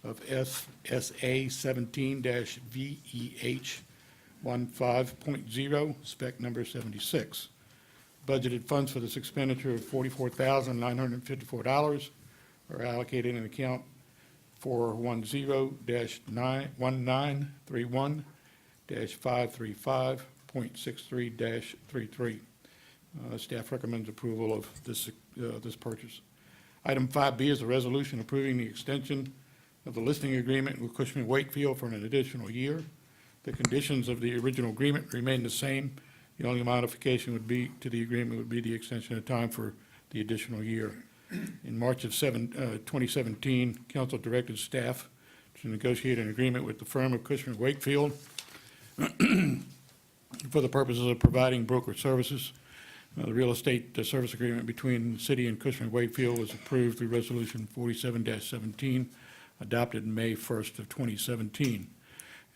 of FSA 17-VEH 15.0, spec number 76. Budgeted funds for this expenditure of $44,954 are allocated in account 410-1931-535.63-33. Staff recommends approval of this purchase. Item 5B is a resolution approving the extension of the listing agreement with Cushman Wakefield for an additional year. The conditions of the original agreement remain the same. The only modification to the agreement would be the extension of time for the additional year. In March of 2017, council directed staff to negotiate an agreement with the firm of Cushman Wakefield for the purposes of providing broker services. The real estate service agreement between the city and Cushman Wakefield was approved through Resolution 47-17, adopted May 1st of 2017.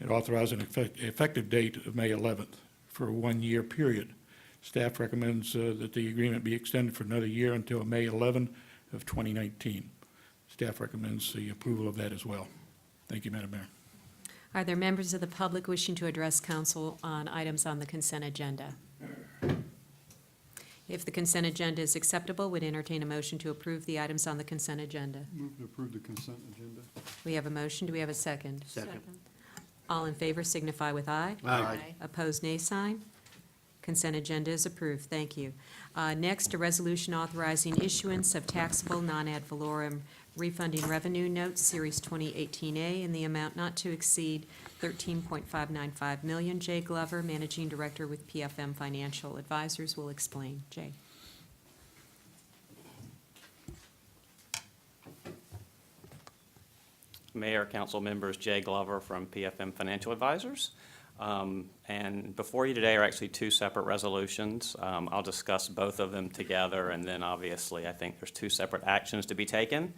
It authorized an effective date of May 11th for a one-year period. Staff recommends that the agreement be extended for another year until May 11 of 2019. Staff recommends the approval of that as well. Thank you, Madam Mayor. Are there members of the public wishing to address council on items on the consent agenda? If the consent agenda is acceptable, would entertain a motion to approve the items on the consent agenda. Move to approve the consent agenda. We have a motion. Do we have a second? Second. All in favor signify with aye. Aye. Opposed, nay sign. Consent agenda is approved. Thank you. Next, a resolution authorizing issuance of taxable non-ad valorem refunding revenue notes, Series 2018A, in the amount not to exceed $13.595 million. Jay Glover, Managing Director with PFM Financial Advisors, will explain. Jay. Mayor, council members, Jay Glover from PFM Financial Advisors. And before you today are actually two separate resolutions. I'll discuss both of them together, and then obviously I think there's two separate actions to be taken.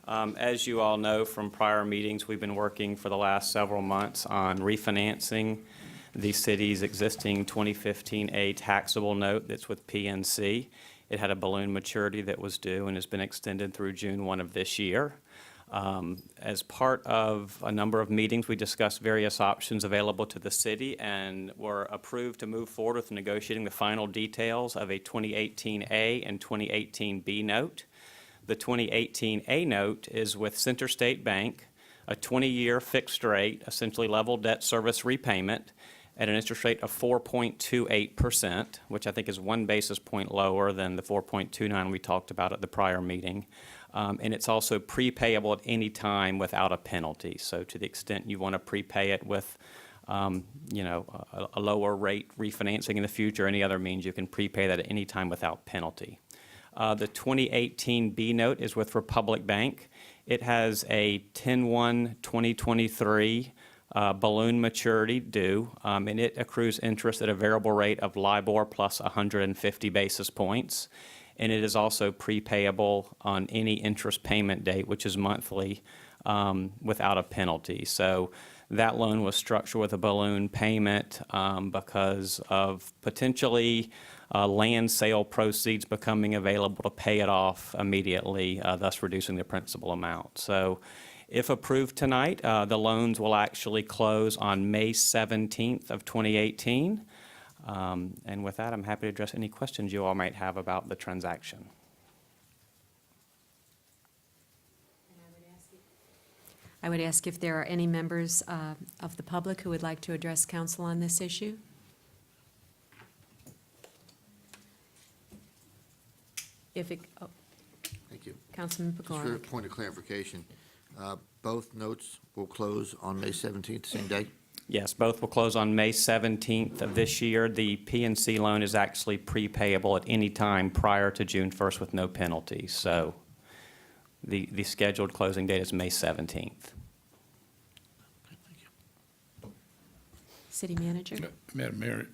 As you all know from prior meetings, we've been working for the last several months on refinancing the city's existing 2015A taxable note that's with PNC. It had a balloon maturity that was due and has been extended through June 1 of this year. As part of a number of meetings, we discussed various options available to the city and were approved to move forward with negotiating the final details of a 2018A and 2018B note. The 2018A note is with Center State Bank, a 20-year fixed rate, essentially level debt service repayment at an interest rate of 4.28%, which I think is 1 basis point lower than the 4.29 we talked about at the prior meeting. And it's also prepayable at any time without a penalty. So to the extent you want to prepay it with, a lower rate refinancing in the future, any other means, you can prepay that at any time without penalty. The 2018B note is with Republic Bank. It has a 10/1/2023 balloon maturity due, and it accrues interest at a variable rate of LIBOR plus 150 basis points. And it is also prepayable on any interest payment date, which is monthly, without a penalty. So that loan was structured with a balloon payment because of potentially land sale proceeds becoming available to pay it off immediately, thus reducing the principal amount. So if approved tonight, the loans will actually close on May 17th of 2018. And with that, I'm happy to address any questions you all might have about the transaction. I would ask if there are any members of the public who would like to address council on this issue. If it, Thank you. Councilman Just for a Pecora. point of clarification, both notes will close on May 17th, same day? Yes, both will close on May 17th of this year. The PNC loan is actually prepayable at any time prior to June 1st with no penalty. So the scheduled closing date is May 17th. City Manager. Madam Mayor,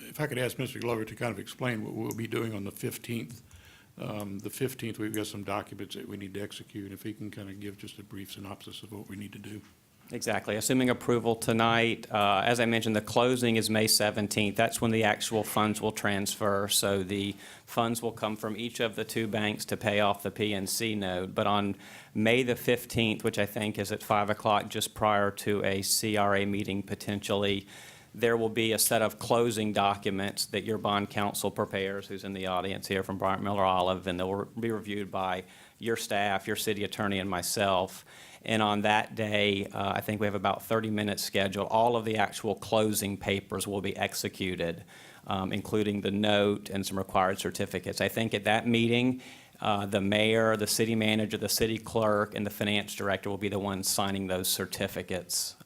if I could ask Mr. Glover to kind of explain what we'll be doing on the 15th. The 15th, we've got some documents that we need to execute. If he can kind of give just a brief synopsis of what we need to do. Exactly. Assuming approval tonight, as I mentioned, the closing is May 17th. That's when the actual funds will transfer. So the funds will come from each of the two banks to pay off the PNC note. But on May the 15th, which I think is at 5 o'clock, just prior to a CRA meeting potentially, there will be a set of closing documents that your bond counsel prepares, who's in the audience here from Bryant Miller Olive, and they'll be reviewed by your staff, your city attorney, and myself. And on that day, I think we have about 30 minutes scheduled. All of the actual closing papers will be executed, including the note and some required certificates. I think at that meeting, the mayor, the city manager, the city clerk, and the finance director will be the ones signing those certificates,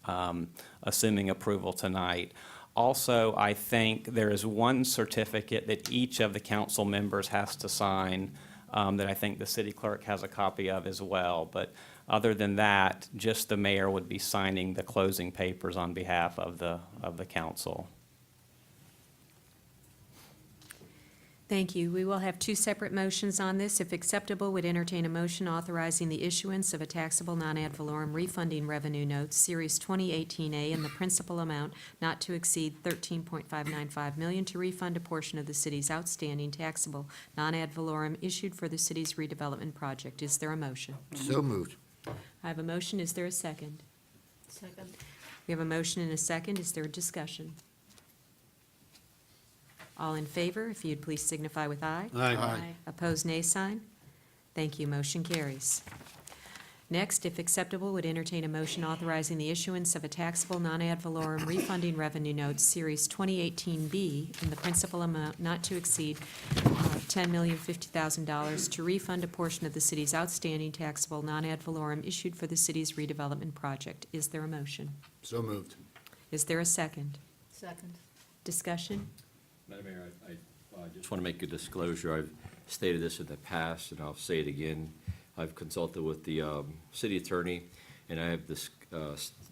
assuming approval tonight. Also, I think there is one certificate that each of the council members has to sign that I think the city clerk has a copy of as well. But other than that, just the mayor would be signing the closing papers on behalf of the council. Thank you. We will have two separate motions on this. If acceptable, would entertain a motion authorizing the issuance of a taxable non-ad valorem refunding revenue note, Series 2018A, in the principal amount not to exceed $13.595 million to refund a portion of the city's outstanding taxable non-ad valorem issued for the city's redevelopment project. Is there a motion? So moved. I have a motion. Is there a second? Second. We have a motion and a second. Is there a discussion? All in favor, if you'd please signify with aye. Aye. Opposed, nay sign. Thank you, motion carries. Next, if acceptable, would entertain a motion authorizing the issuance of a taxable non-ad valorem refunding revenue note, Series 2018B, in the principal amount not to exceed $10,050,000 to refund a portion of the city's outstanding taxable non-ad valorem issued for the city's redevelopment project. Is there a motion? So moved. Is there a second? Second. Discussion? Madam Mayor, I just want to make a disclosure. I've stated this in the past, and I'll say it again. I've consulted with the city attorney, and I have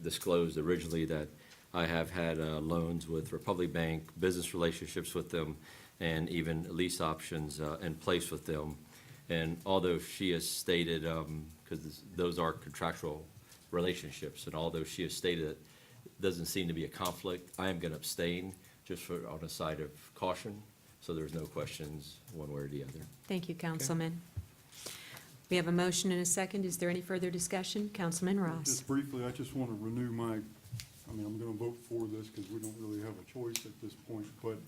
disclosed originally that I have had loans with Republic Bank, business relationships with them, and even lease options in place with them. And although she has stated, because those are contractual relationships, and although she has stated that Doesn't seem to be a conflict. I am going to abstain, just on a side of caution, so there's no questions one way or the other. Thank you, Councilman. We have a motion and a second. Is there any further discussion? Councilman Ross. Just briefly, I just want to renew my, I'm going to vote for this because we don't really have a choice at this point, but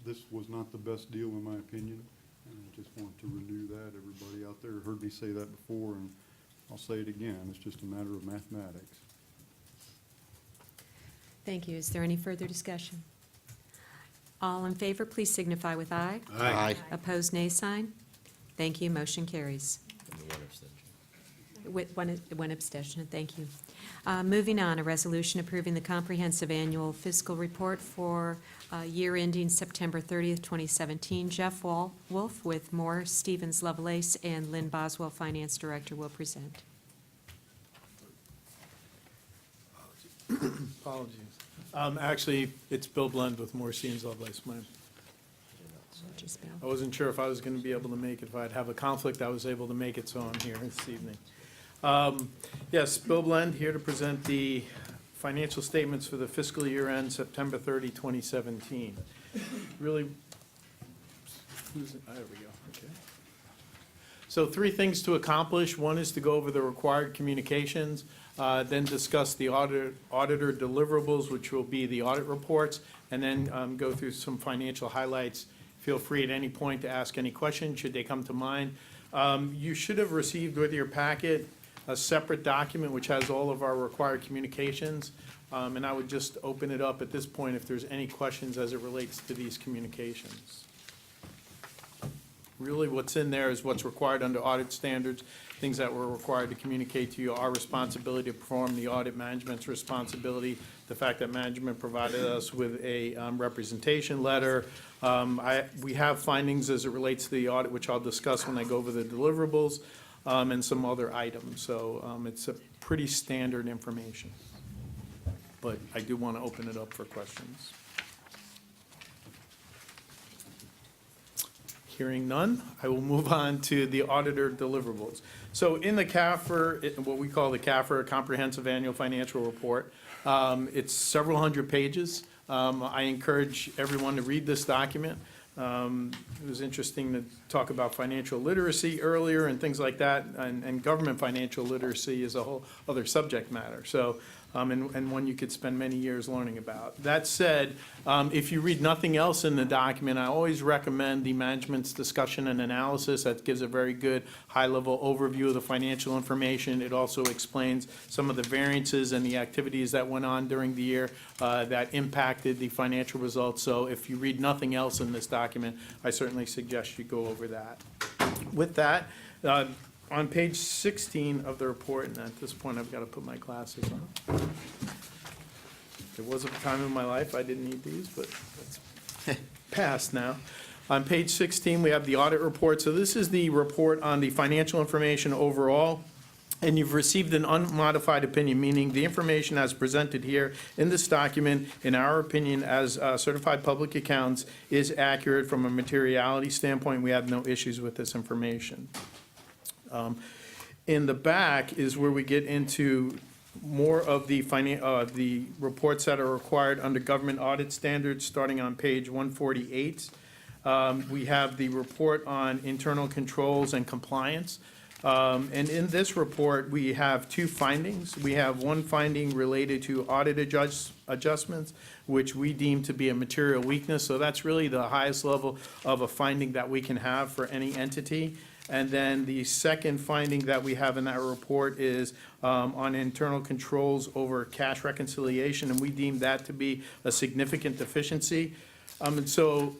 this was not the best deal in my opinion. And I just want to renew that. Everybody out there heard me say that before, and I'll say it again. It's just a matter of mathematics. Thank you. Is there any further discussion? All in favor, please signify with aye. Aye. Opposed, nay sign. Thank you. Motion carries. And the one abstention. With one abstention, thank you. Moving on, a resolution approving the comprehensive annual fiscal report for year ending September 30th, 2017. Jeff Wolf with Moore, Stevens Lovelace, and Lynn Boswell, Finance Director, will present. Apologies. Actually, it's Bill Blend with Moore, Stevens Lovelace. I wasn't sure if I was going to be able to make it. If I'd have a conflict, I was able to make it, so I'm here this evening. Yes, Bill Blend here to present the financial statements for the fiscal year end September 30, 2017. Really, there we go, okay. So 3 things to accomplish. One is to go over the required communications, then discuss the auditor deliverables, which will be the audit reports, and then go through some financial highlights. Feel free at any point to ask any questions, should they come to mind. You should have received with your packet a separate document which has all of our required communications, and I would just open it up at this point if there's any questions as it relates to these communications. Really, what's in there is what's required under audit standards, things that we're required to communicate to you, our responsibility to perform the audit, management's responsibility, the fact that management provided us with a representation letter. We have findings as it relates to the audit, which I'll discuss when I go over the deliverables, and some other items. So it's a pretty standard information. But I do want to open it up for questions. Hearing none, I will move on to the auditor deliverables. So in the CAFR, what we call the CAFR, Comprehensive Annual Financial Report, it's several hundred pages. I encourage everyone to read this document. It was interesting to talk about financial literacy earlier and things like that, and government financial literacy is a whole other subject matter. So, and one you could spend many years learning about. That said, if you read nothing else in the document, I always recommend the management's discussion and analysis. That gives a very good high-level overview of the financial information. It also explains some of the variances and the activities that went on during the year that impacted the financial results. So if you read nothing else in this document, I certainly suggest you go over that. With that, on page 16 of the report, and at this point I've got to put my glasses on. There was a time in my life I didn't need these, but that's past now. On page 16, we have the audit report. So this is the report on the financial information overall. And you've received an unmodified opinion, meaning the information as presented here in this document, in our opinion, as certified public accounts, is accurate from a materiality standpoint. We have no issues with this information. In the back is where we get into more of the reports that are required under government audit standards, starting on page 148. We have the report on internal controls and compliance. And in this report, we have 2 findings. We have one finding related to audit adjustments, which we deem to be a material weakness. So that's really the highest level of a finding that we can have for any entity. And then the second finding that we have in that report is on internal controls over cash reconciliation, and we deem that to be a significant deficiency. And so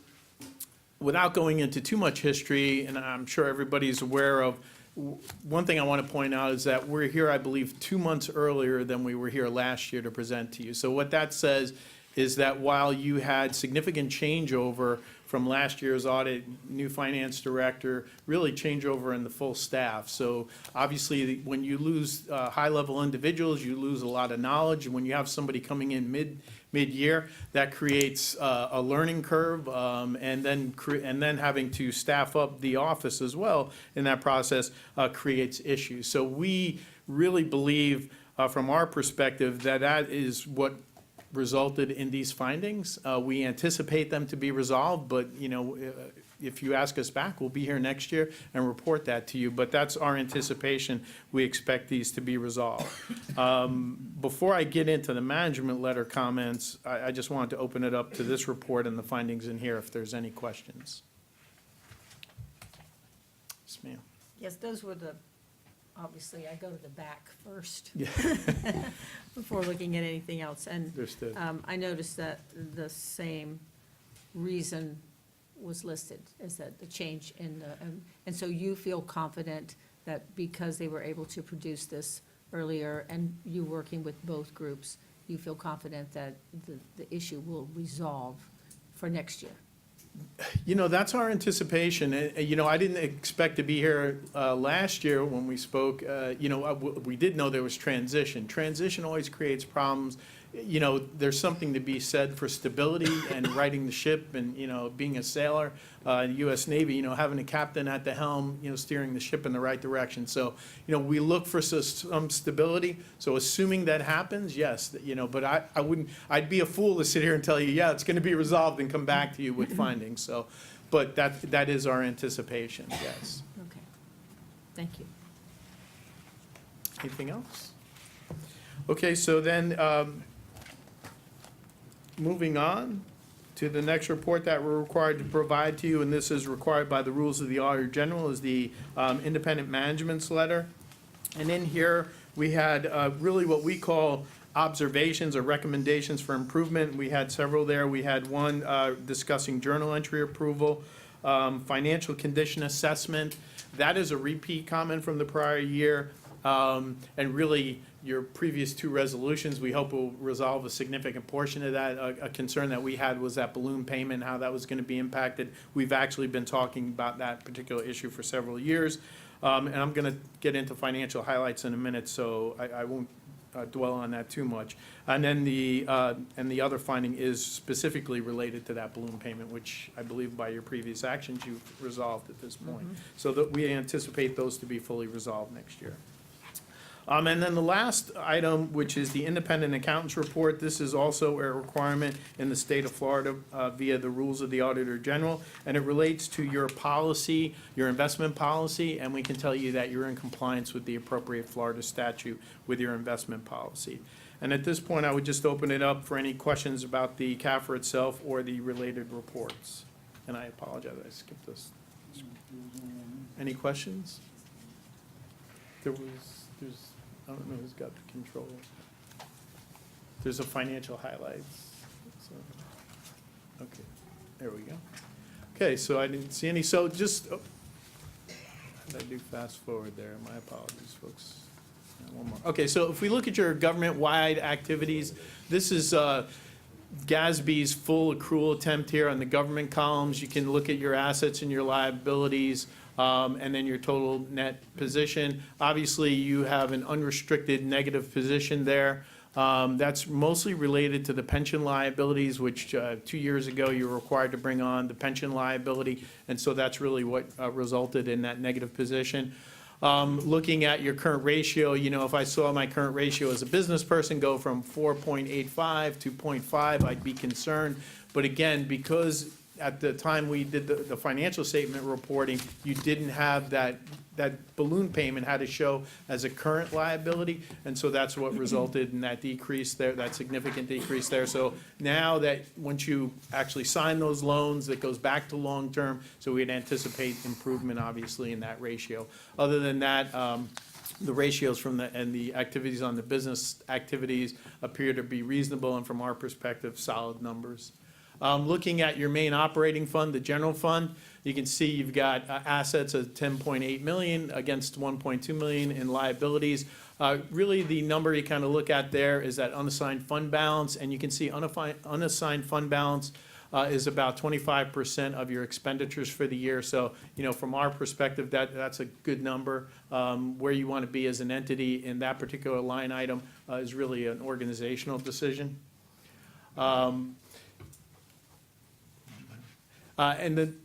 without going into too much history, and I'm sure everybody's aware of, one thing I want to point out is that we're here, I believe, 2 months earlier than we were here last year to present to you. So what that says is that while you had significant changeover from last year's audit, new finance director, really changeover in the full staff. So obviously, when you lose high-level individuals, you lose a lot of knowledge. And when you have somebody coming in mid-year, that creates a learning curve, and then having to staff up the office as well in that process creates issues. So we really believe, from our perspective, that is what resulted in these findings. We anticipate them to be resolved, but, if you ask us back, we'll be here next year and report that to you. But that's our anticipation. We expect these to be resolved. Before I get into the management letter comments, I just wanted to open it up to this report and the findings in here if there's any questions. Yes, ma'am. Yes, those were obviously, I go to the back first. Yeah. Before looking at anything else. And Understood. I noticed that the same reason was listed, is that the change in the, and so you feel confident that because they were able to produce this earlier and you working with both groups, you feel confident that the issue will resolve for next year? That's our anticipation. I didn't expect to be here last year when we spoke. We did know there was transition. Transition always creates problems. There's something to be said for stability and righting the ship and, being a sailor in the U.S. Navy, having a captain at the helm, steering the ship in the right direction. So, we look for some stability. So assuming that happens, yes, but I wouldn't, I'd be a fool to sit here and tell you, yeah, it's going to be resolved and come back to you with findings. So, but that is our anticipation, yes. Okay, thank you. Anything else? Okay, so then, moving on to the next report that we're required to provide to you, and this is required by the rules of the Auditor General, is the independent management's letter. And in here, we had really what we call observations or recommendations for improvement. We had several there. We had one discussing journal entry approval, financial condition assessment. That is a repeat comment from the prior year. And really, your previous two resolutions, we hope will resolve a significant portion of that. A concern that we had was that balloon payment, how that was going to be impacted. We've actually been talking about that particular issue for several years. And I'm going to get into financial highlights in a minute, so I won't dwell on that too much. And then the other finding is specifically related to that balloon payment, which I believe by your previous actions you've resolved at this point. So that we anticipate those to be fully resolved next year. And then the last item, which is the independent accountant's report, this is also a requirement in the state of Florida via the rules of the Auditor General, and it relates to your policy, your investment policy, and we can tell you that you're in compliance with the appropriate Florida statute with your investment policy. And at this point, I would just open it up for any questions about the CAFR itself or the related reports. And I apologize, I skipped this. Any questions? I don't know who's got the control. There's a financial highlights. So, okay, there we go. Okay, so I didn't see any, so just, how did I do fast forward there? My apologies, folks. One more. Okay, so if we look at your government-wide activities, this is GASB's full accrual attempt here on the government columns. You can look at your assets and your liabilities. And then your total net position. Obviously, you have an unrestricted negative position there. That's mostly related to the pension liabilities, which 2 years ago you were required to bring on the pension liability, and so that's really what resulted in that negative position. Looking at your current ratio, if I saw my current ratio as a business person go from 4.85 to 0.5, I'd be concerned. But again, because at the time we did the financial statement reporting, you didn't have that balloon payment had to show as a current liability, and so that's what resulted in that decrease there, that significant decrease there. So now that once you actually sign those loans, it goes back to long-term, so we'd anticipate improvement, obviously, in that ratio. Other than that, the ratios and the activities on the business activities appear to be reasonable, and from our perspective, solid numbers. Looking at your main operating fund, the general fund, you can see you've got assets of $10.8 million against $1.2 million in liabilities. Really, the number you kind of look at there is that unassigned fund balance, and you can see unassigned fund balance is about 25% of your expenditures for the year. So, from our perspective, that's a good number. Where you want to be as an entity in that particular line item is really an organizational decision. And then,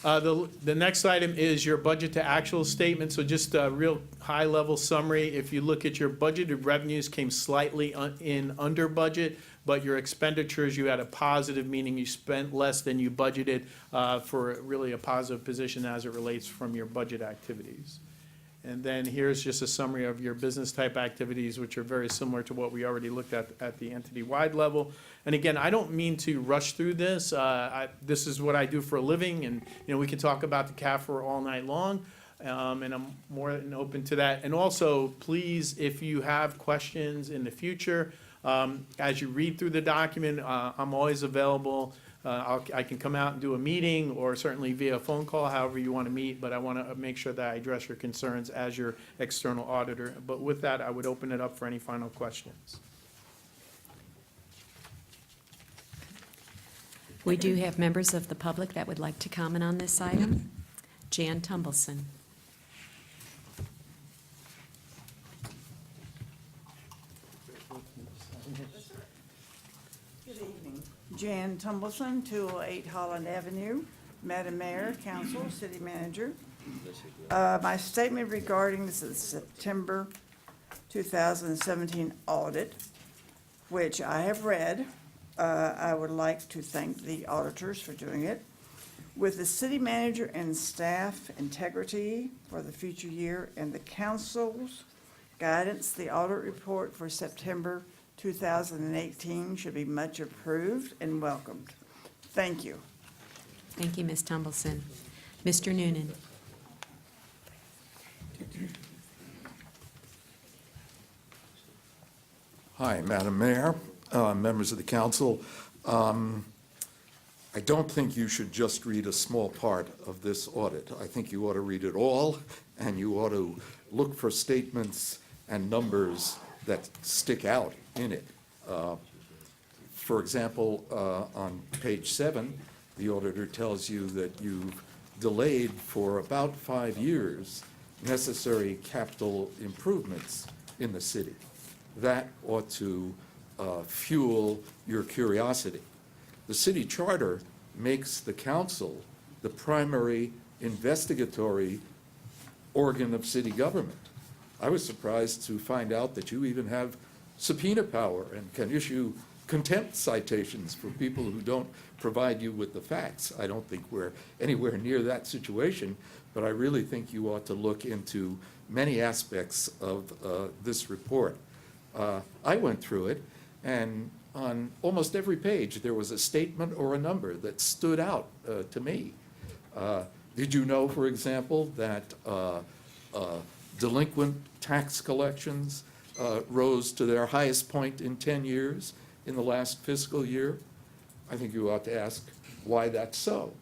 The next item is your budget to actual statement, so just a real high-level summary. If you look at your budgeted revenues came slightly in under budget, but your expenditures, you had a positive, meaning you spent less than you budgeted, for really a positive position as it relates from your budget activities. And then here's just a summary of your business type activities, which are very similar to what we already looked at the entity-wide level. And again, I don't mean to rush through this. This is what I do for a living, and, we can talk about the CAFR all night long, and I'm more than open to that. And also, please, if you have questions in the future, as you read through the document, I'm always available. I can come out and do a meeting, or certainly via phone call, however you want to meet, but I want to make sure that I address your concerns as your external auditor. But with that, I would open it up for any final questions. We do have members of the public that would like to comment on this item. Jan Tumbleson. Good evening. Jan Tumbleson, 208 Holland Avenue, Madam Mayor, Council, City Manager. My statement regarding the September 2017 audit, which I have read, I would like to thank the auditors for doing it. With the city manager and staff integrity for the future year and the council's guidance, the audit report for September 2018 should be much approved and welcomed. Thank you. Thank you, Ms. Tumbleson. Mr. Noonan. Hi, Madam Mayor, members of the council. I don't think you should just read a small part of this audit. I think you ought to read it all, and you ought to look for statements and numbers that stick out in it. For example, on page 7, the auditor tells you that you've delayed for about 5 years necessary capital improvements in the city. That ought to fuel your curiosity. The city charter makes the council the primary investigatory organ of city government. I was surprised to find out that you even have subpoena power and can issue contempt citations for people who don't provide you with the facts. I don't think we're anywhere near that situation, but I really think you ought to look into many aspects of this report. I went through it, and on almost every page, there was a statement or a number that stood out to me. Did you know, for example, that delinquent tax collections rose to their highest point in 10 years in the last fiscal year? I think you ought to ask why that's so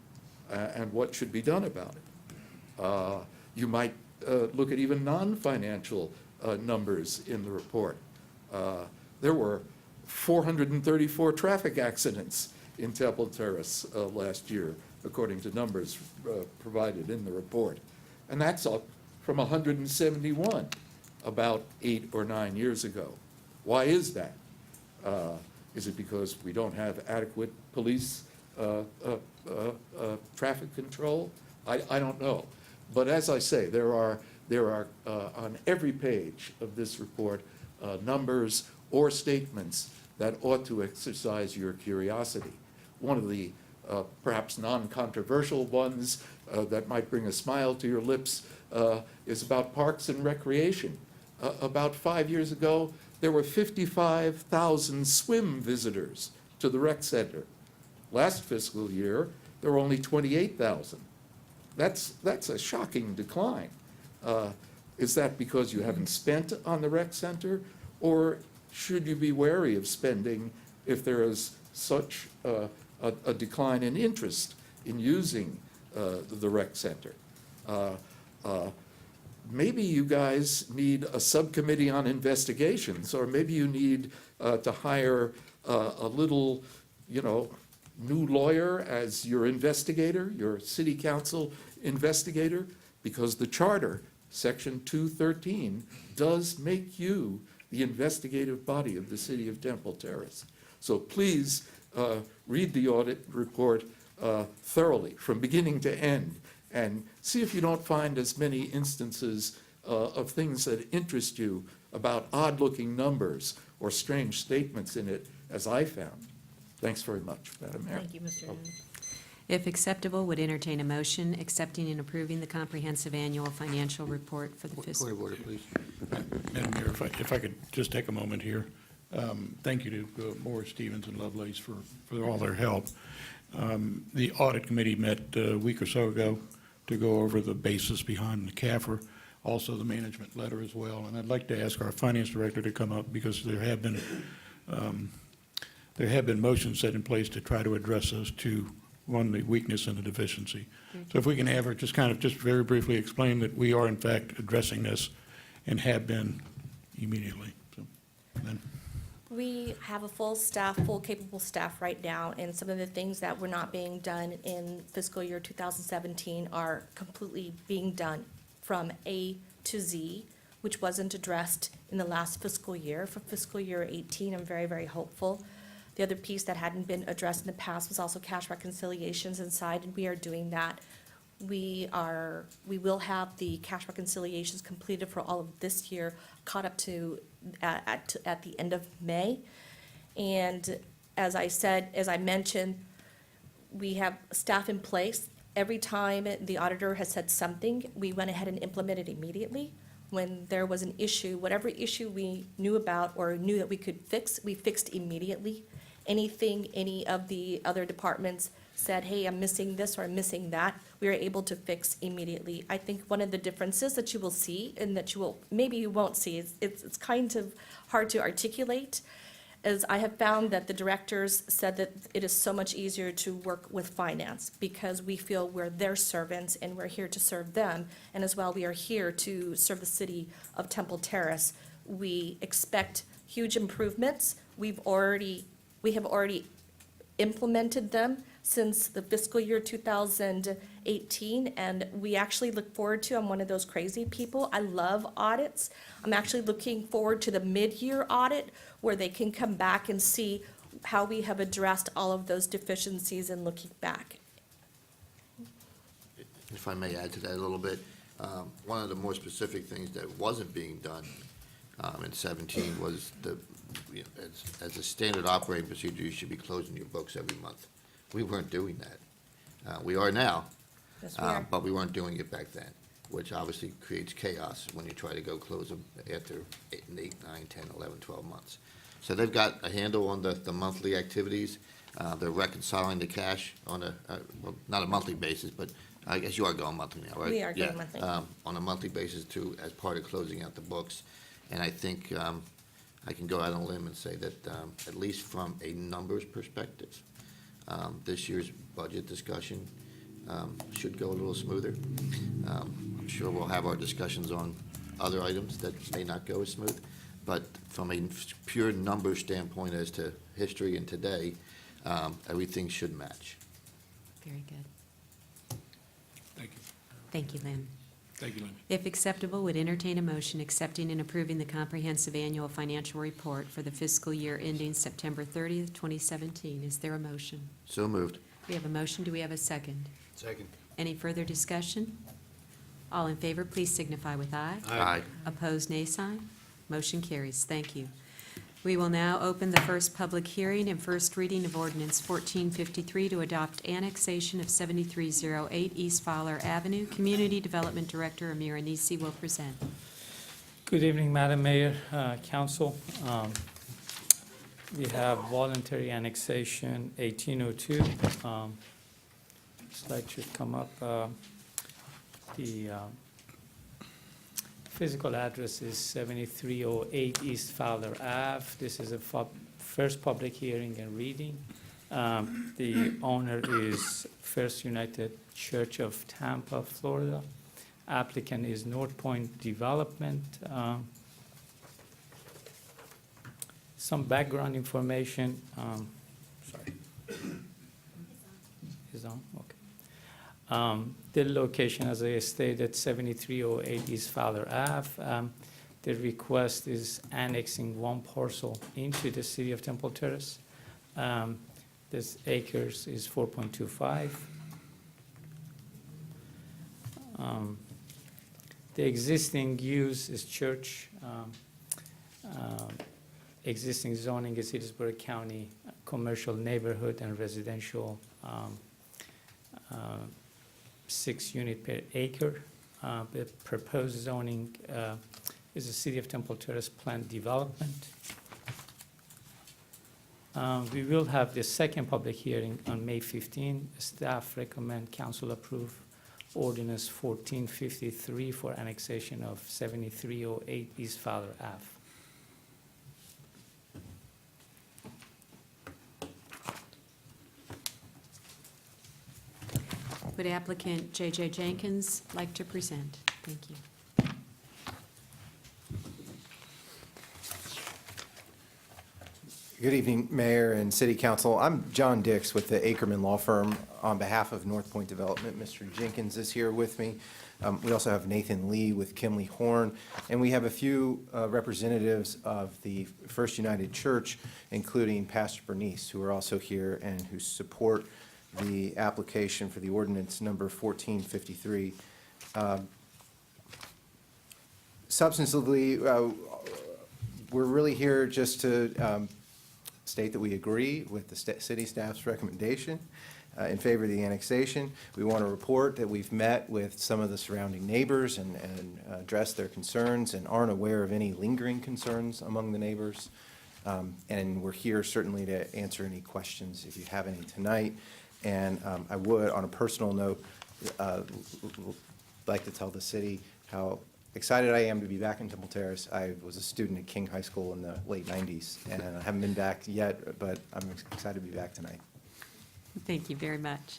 and what should be done about it. You might look at even non-financial numbers in the report. There were 434 traffic accidents in Temple Terrace last year, according to numbers provided in the report. And that's up from 171 about 8 or 9 years ago. Why is that? Is it because we don't have adequate police traffic control? I don't know. But as I say, there are on every page of this report numbers or statements that ought to exercise your curiosity. One of the perhaps non-controversial ones that might bring a smile to your lips is about parks and recreation. About 5 years ago, there were 55,000 swim visitors to the rec center. Last fiscal year, there were only 28,000. That's a shocking decline. Is that because you haven't spent on the rec center, or should you be wary of spending if there is such a decline in interest in using the rec center? Maybe you guys need a subcommittee on investigations, or maybe you need to hire a little, new lawyer as your investigator, your city council investigator, because the charter, section 213, does make you the investigative body of the city of Temple Terrace. So please read the audit report thoroughly, from beginning to end, and see if you don't find as many instances of things that interest you about odd-looking numbers or strange statements in it as I found. Thanks very much, Madam Mayor. Thank you, Mr. Nunn. If acceptable, would entertain a motion accepting and approving the comprehensive annual financial report for the fiscal. Point of order, please. Madam Mayor, if I could just take a moment here. Thank you to Moore, Stevens, and Lovelace for all their help. The audit committee met a week or so ago to go over the basis behind the CAFR, also the management letter as well. And I'd like to ask our finance director to come up because there have been motions set in place to try to address those two, one, the weakness and the deficiency. So if we can have her just very briefly explain that we are in fact addressing this and have been immediately. So, then. We have a full capable staff right now, and some of the things that were not being done in fiscal year 2017 are completely being done from A to Z, which wasn't addressed in the last fiscal year. For fiscal year 18, I'm very, very hopeful. The other piece that hadn't been addressed in the past was also cash reconciliations inside, and we are doing that. We will have the cash reconciliations completed for all of this year, caught up to at the end of May. And as I mentioned, we have staff in place. Every time the auditor has said something, we went ahead and implemented immediately. When there was an issue, whatever issue we knew about or knew that we could fix, we fixed immediately. Anything any of the other departments said, hey, I'm missing this or I'm missing that, we were able to fix immediately. I think one of the differences that you will see and that maybe you won't see, it's kind of hard to articulate, is I have found that the directors said that it is so much easier to work with finance because we feel we're their servants and we're here to serve them. And as well, we are here to serve the city of Temple Terrace. We expect huge improvements. We have already implemented them since the fiscal year 2018, and we actually look forward to, I'm one of those crazy people, I love audits. I'm actually looking forward to the mid-year audit where they can come back and see how we have addressed all of those deficiencies and looking back. If I may add to that a little bit, one of the more specific things that wasn't being done in 17 was as a standard operating procedure, you should be closing your books every month. We weren't doing that. We are now, Yes, we are. but we weren't doing it back then, which obviously creates chaos when you try to go close them after 8, 9, 10, 11, 12 months. So they've got a handle on the monthly activities. They're reconciling the cash on well, not a monthly basis, but I guess you are going monthly now, right? We are going Yeah, monthly. on a monthly basis too, as part of closing out the books. And I think I can go out on a limb and say that at least from a numbers perspective, this year's budget discussion should go a little smoother. I'm sure we'll have our discussions on other items that may not go as smooth, but from a pure number standpoint as to history and today, everything should match. Very good. Thank you. Thank you, Lynn. Thank you, Lynn. If acceptable, would entertain a motion accepting and approving the comprehensive annual financial report for the fiscal year ending September 30th, 2017. Is there a motion? So moved. We have a motion. Do we have a second? Second. Any further discussion? All in favor, please signify with aye. Aye. Opposed, nay sign. Motion carries. Thank you. We will now open the first public hearing and first reading of ordinance 1453 to adopt annexation of 7308 East Fowler Avenue. Community Development Director Amir Anisi will present. Good evening, Madam Mayor, Council. We have voluntary annexation 1802. Slide should come up. The physical address is 7308 East Fowler Ave. This is a first public hearing and reading. The owner is First United Church of Tampa, Florida. Applicant is North Point Development. Some background information. Sorry. Is on? Okay. The location, as I stated, 7308 East Fowler Ave. The request is annexing one parcel into the city of Temple Terrace. This acres is 4.25. The existing use is church. Existing zoning is Petersburg County, commercial neighborhood and residential, 6 unit per acre. The proposed zoning is a City of Temple Terrace planned development. We will have the second public hearing on May 15. Staff recommend council approve ordinance 1453 for annexation of 7308 East Fowler Ave. Would applicant J.J. Jenkins like to present? Thank you. Good evening, Mayor and City Council. I'm John Dix with the Ackerman Law Firm on behalf of North Point Development. Mr. Jenkins is here with me. We also have Nathan Lee with Kimley Horn, and we have a few representatives of the First United Church, including Pastor Bernice, who are also here and who support the application for the ordinance number 1453. Substantively, we're really here just to state that we agree with the city staff's recommendation in favor of the annexation. We want to report that we've met with some of the surrounding neighbors and addressed their concerns and aren't aware of any lingering concerns among the neighbors. And we're here certainly to answer any questions if you have any tonight. And I would, on a personal note, like to tell the city how excited I am to be back in Temple Terrace. I was a student at King High School in the late 90s, and I haven't been back yet, but I'm excited to be back tonight. Thank you very much.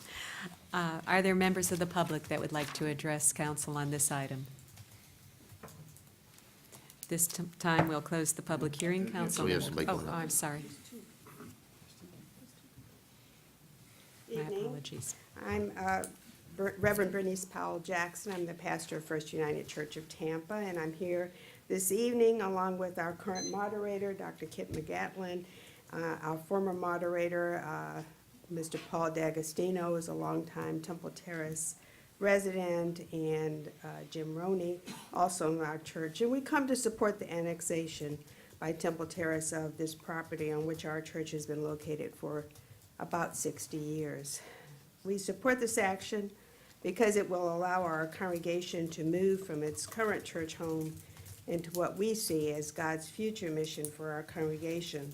Are there members of the public that would like to address council on this item? This time, we'll close the public hearing. Council. We have somebody Oh, going up. I'm sorry. My Evening. apologies. I'm Reverend Bernice Powell Jackson. I'm the pastor of First United Church of Tampa, and I'm here this evening along with our current moderator, Dr. Kip McGatlin, our former moderator, Mr. Paul D'Agostino, is a longtime Temple Terrace resident, and Jim Roney, also in our church. And we come to support the annexation by Temple Terrace of this property on which our church has been located for about 60 years. We support this action because it will allow our congregation to move from its current church home into what we see as God's future mission for our congregation.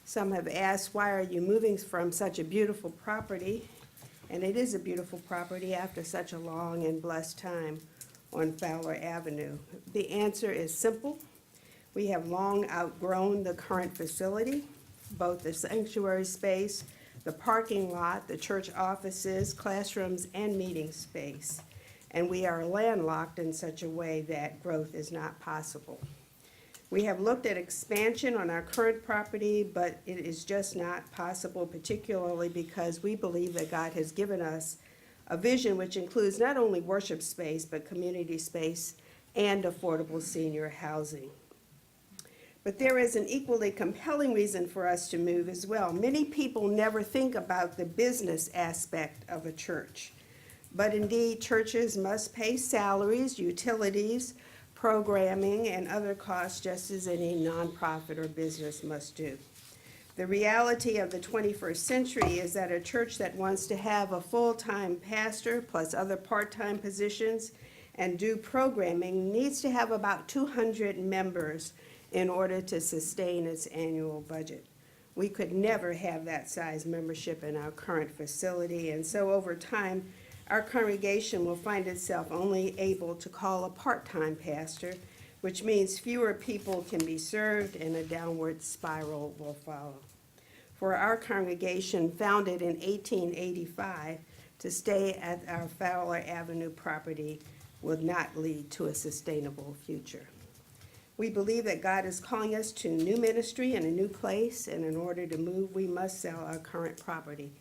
Some have asked, why are you moving from such a beautiful property? And it is a beautiful property after such a long and blessed time on Fowler Avenue. The answer is simple. We have long outgrown the current facility, both the sanctuary space, the parking lot, the church offices, classrooms, and meeting space. And we are landlocked in such a way that growth is not possible. We have looked at expansion on our current property, but it is just not possible, particularly because we believe that God has given us a vision which includes not only worship space, but community space and affordable senior housing. But there is an equally compelling reason for us to move as well. Many people never think about the business aspect of a church. But indeed, churches must pay salaries, utilities, programming, and other costs just as any nonprofit or business must do. The reality of the 21st century is that a church that wants to have a full-time pastor plus other part-time positions and do programming needs to have about 200 members in order to sustain its annual budget. We could never have that size membership in our current facility, and so over time, our congregation will find itself only able to call a part-time pastor, which means fewer people can be served and a downward spiral will follow. For our congregation, founded in 1885, to stay at our Fowler Avenue property would not lead to a sustainable future. We believe that God is calling us to new ministry and a new place, and in order to move, we must sell our current property.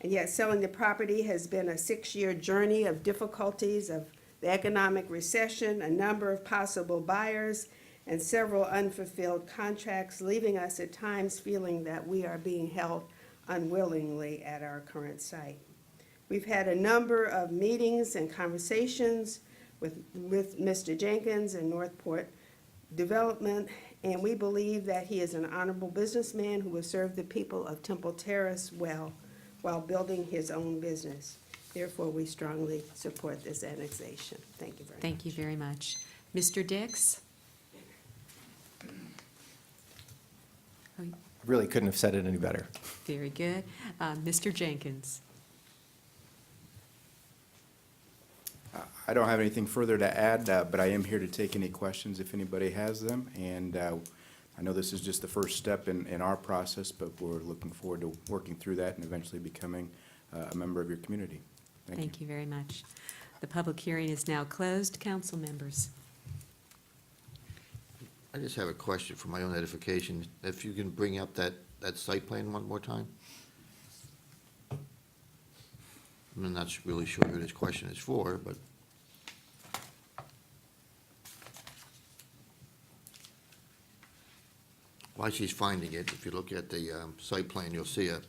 And yet selling the property has been a 6-year journey of difficulties of the economic recession, a number of possible buyers, and several unfulfilled contracts, leaving us at times feeling that we are being held unwillingly at our current site. We've had a number of meetings and conversations with Mr. Jenkins and Northport Development, and we believe that he is an honorable businessman who will serve the people of Temple Terrace well while building his own business. Therefore, we strongly support this annexation. Thank you very much. Thank you very much. Mr. Dix? Really couldn't have said it any better. Very good. Mr. Jenkins? I don't have anything further to add, but I am here to take any questions if anybody has them. And I know this is just the first step in our process, but we're looking forward to working through that and eventually becoming a member of your community. Thank you. Thank you very much. The public hearing is now closed. Council members? I just have a question for my own edification. If you can bring up that site plan one more time? I'm not really sure who this question is for, but. While she's finding it, if you look at the site plan, you'll see a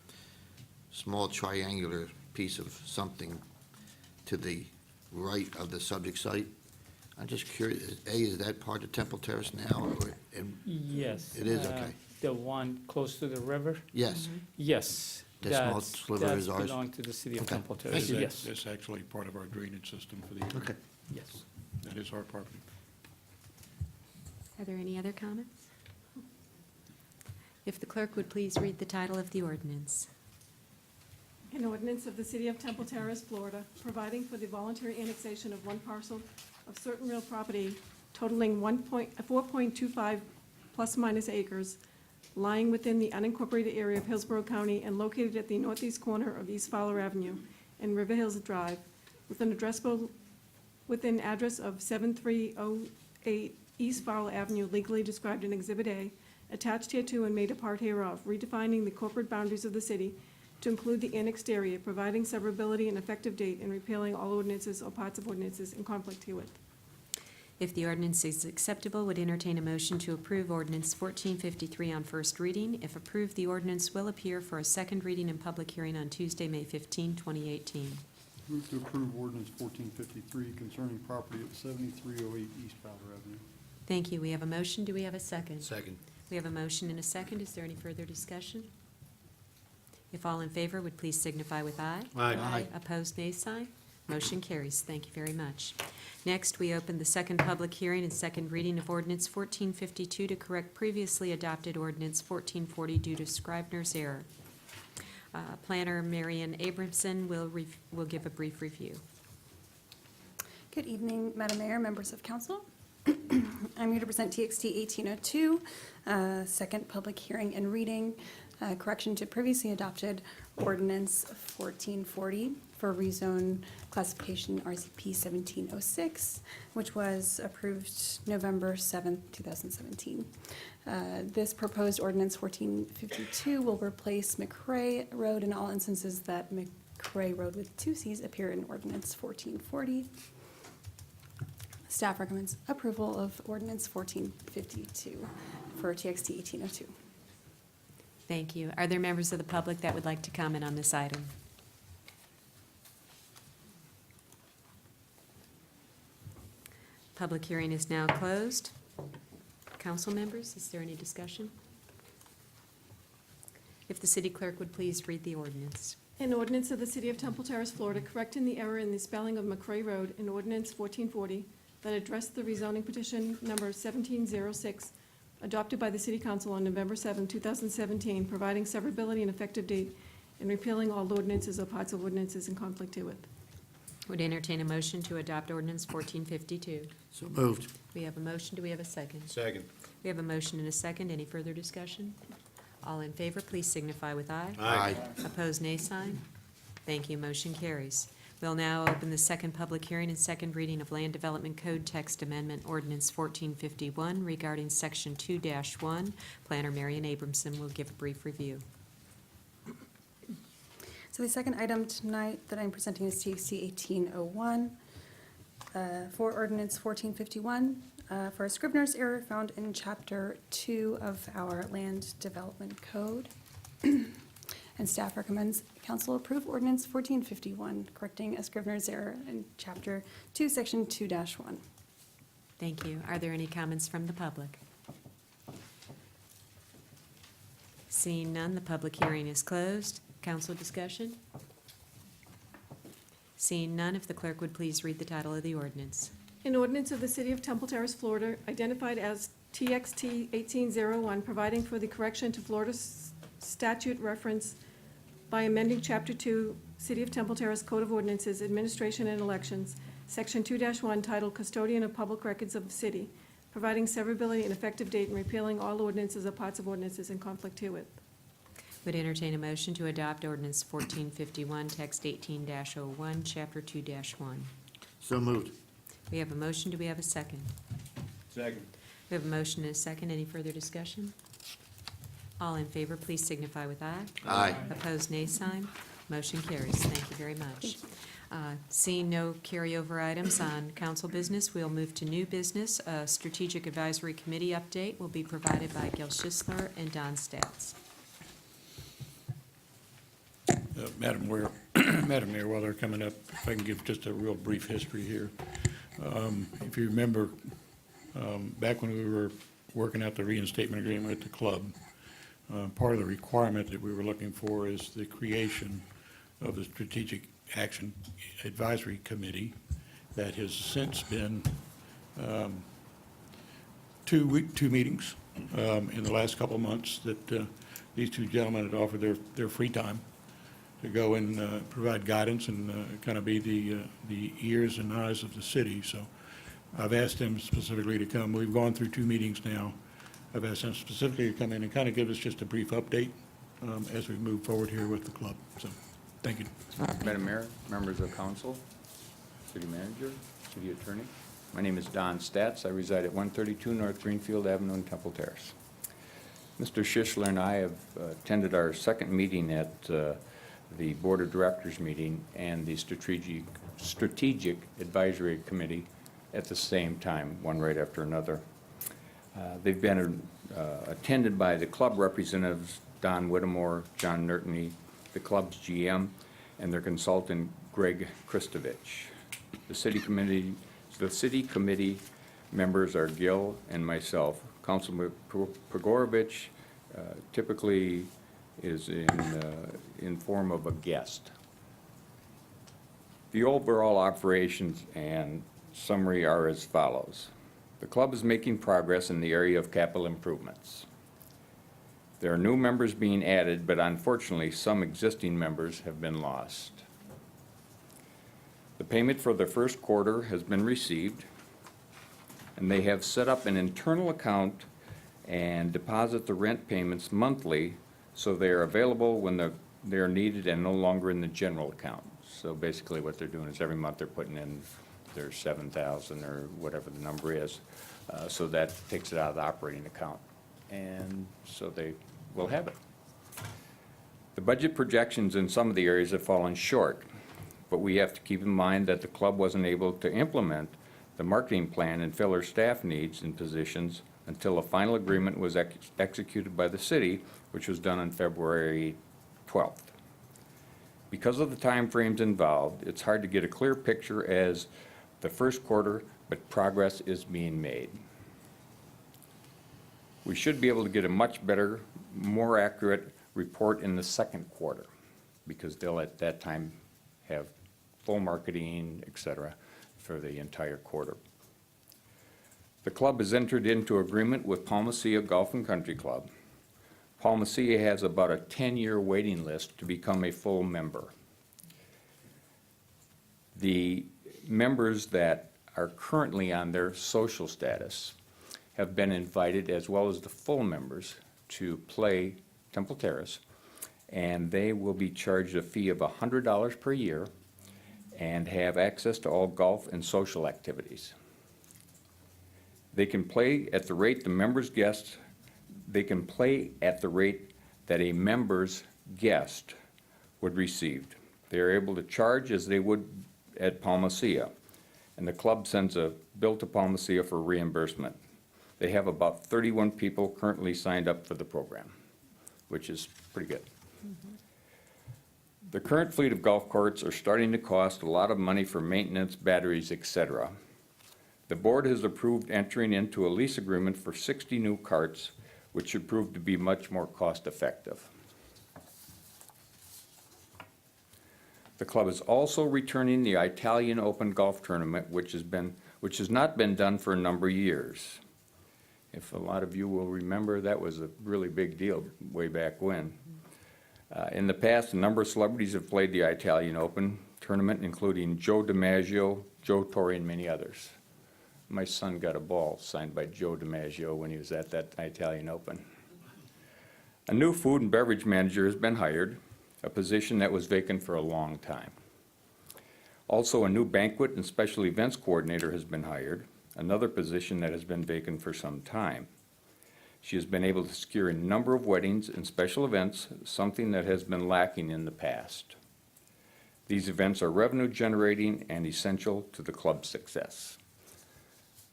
small triangular piece of something to the right of the subject site. I'm just curious, A, is that part of Temple Terrace now? Yes. It is, okay. The one close to the river? Yes. Yes. That small sliver is ours? That belongs to the city of Okay. Temple Terrace, Thank you. yes. That's actually part of our drainage system for the area. Okay. Yes. That is our property. Are there any other comments? If the clerk would please read the title of the ordinance. An ordinance of the City of Temple Terrace, Florida, providing for the voluntary annexation of one parcel of certain real property totaling 4.25 plus minus acres, lying within the unincorporated area of Hillsborough County and located at the northeast corner of East Fowler Avenue and River Hills Drive, with an address of 7308 East Fowler Avenue, legally described in Exhibit A, attached hereto and made a part hereof, redefining the corporate boundaries of the city to include the annexed area, providing severability and effective date, and repealing all ordinances or parts of ordinances in conflict herewith. If the ordinance is acceptable, would entertain a motion to approve ordinance 1453 on first reading. If approved, the ordinance will appear for a second reading and public hearing on Tuesday, May 15, 2018. Move to approve ordinance 1453 concerning property at 7308 East Fowler Avenue. Thank you. We have a motion. Do we have a second? Second. We have a motion and a second. Is there any further discussion? If all in favor, would please signify with aye. Aye. Opposed, nay sign. Motion carries. Thank you very much. Next, we open the second public hearing and second reading of ordinance 1452 to correct previously adopted ordinance 1440 due to Scribner's error. Planner Marion Abramson will give a brief review. Good evening, Madam Mayor, members of council. I'm here to present TXT 1802, second public hearing and reading, correction to previously adopted ordinance 1440 for rezone classification RCP 1706, which was approved November 7th, 2017. This proposed ordinance 1452 will replace McRae Road in all instances that McRae Road with two Cs appear in ordinance 1440. Staff recommends approval of ordinance 1452 for TXT 1802. Thank you. Are there members of the public that would like to comment on this item? Public hearing is now closed. Council members, is there any discussion? If the city clerk would please read the ordinance. An ordinance of the City of Temple Terrace, Florida, correcting the error in the spelling of McRae Road in ordinance 1440 that addressed the rezoning petition number 1706 adopted by the City Council on November 7, 2017, providing severability and effective date and repealing all ordinances or parts of ordinances in conflict herewith. Would entertain a motion to adopt ordinance 1452. So moved. We have a motion. Do we have a second? Second. We have a motion and a second. Any further discussion? All in favor, please signify with aye. Aye. Opposed, nay sign. Thank you. Motion carries. We'll now open the second public hearing and second reading of Land Development Code Text Amendment Ordinance 1451 regarding Section 2-1. Planner Marion Abramson will give a brief review. So the second item tonight that I'm presenting is TXT 1801 for ordinance 1451 for a Scribner's error found in Chapter 2 of our Land Development Code. and staff recommends council approve ordinance 1451, correcting a Scrivener's error in Chapter 2, Section 2-1. Thank you. Are there any comments from the public? Seeing none, the public hearing is closed. Council discussion? Seeing none, if the clerk would please read the title of the ordinance. An ordinance of the City of Temple Terrace, Florida, identified as TXT 1801, providing for the correction to Florida statute reference by amending Chapter 2, City of Temple Terrace Code of Ordinances, Administration and Elections, Section 2-1, titled Custodian of Public Records of the City, providing severability and effective date and repealing all ordinances or parts of ordinances in conflict herewith. Would entertain a motion to adopt ordinance 1451, text 18-01, chapter 2-1. So moved. We have a motion. Do we have a second? Second. We have a motion and a second. Any further discussion? All in favor, please signify with aye. Aye. Opposed, nay sign. Motion carries. Thank you very much. Seeing no carryover items on council business, we'll move to new business. A strategic advisory committee update will be provided by Gil Schisler and Don Stats. Madam Mayor, while they're coming up, if I can give just a real brief history here. If you remember, back when we were working out the reinstatement agreement with the club, part of the requirement that we were looking for is the creation of the Strategic Action Advisory Committee that has since been two meetings in the last couple of months that these two gentlemen had offered their free time to go and provide guidance and kind of be the ears and eyes of the city. So I've asked them specifically to come. We've gone through two meetings now. I've asked them specifically to come in and kind of give us just a brief update as we move forward here with the club. So, thank you. Madam Mayor, members of council, city manager, city attorney. My name is Don Stats. I reside at 132 North Greenfield Avenue in Temple Terrace. Mr. Schisler and I have attended our second meeting at the Board of Directors meeting and the Strategic Advisory Committee at the same time, one right after another. They've been attended by the club representatives, Don Whittemore, John Nertney, the club's GM, and their consultant, Greg Kristovich. The city committee members are Gil and myself. Councilman Pogorovich typically is in form of a guest. The overall operations and summary are as follows. The club is making progress in the area of capital improvements. There are new members being added, but unfortunately, some existing members have been lost. The payment for the first quarter has been received, and they have set up an internal account and deposit the rent payments monthly so they are available when they are needed and no longer in the general account. So basically what they're doing is every month they're putting in their $7,000 or whatever the number is. So that takes it out of the operating account. And so they will have it. The budget projections in some of the areas have fallen short, but we have to keep in mind that the club wasn't able to implement the marketing plan and fill our staff needs and positions until a final agreement was executed by the city, which was done on February 12th. Because of the time frames involved, it's hard to get a clear picture as the first quarter, but progress is being made. We should be able to get a much better, more accurate report in the second quarter, because they'll at that time have full marketing, et cetera, for the entire quarter. The club has entered into agreement with Palmacia Golf and Country Club. Palmacia has about a 10-year waiting list to become a full member. The members that are currently on their social status have been invited, as well as the full members, to play Temple Terrace, and they will be charged a fee of $100 per year and have access to all golf and social activities. They can play at the rate the members guest. They can play at the rate that a member's guest would receive. They are able to charge as they would at Palmacia, and the club sends a bill to Palmacia for reimbursement. They have about 31 people currently signed up for the program, which is pretty good. The current fleet of golf carts are starting to cost a lot of money for maintenance, batteries, etc. The board has approved entering into a lease agreement for 60 new carts, which should prove to be much more cost-effective. The club is also returning the Italian Open Golf Tournament, which has not been done for a number of years. If a lot of you will remember, that was a really big deal way back when. In the past, a number of celebrities have played the Italian Open Tournament, including Joe DiMaggio, Joe Torre, and many others. My son got a ball signed by Joe DiMaggio when he was at that Italian Open. A new food and beverage manager has been hired, a position that was vacant for a long time. Also, a new banquet and special events coordinator has been hired, another position that has been vacant for some time. She has been able to secure a number of weddings and special events, something that has been lacking in the past. These events are revenue generating and essential to the club's success.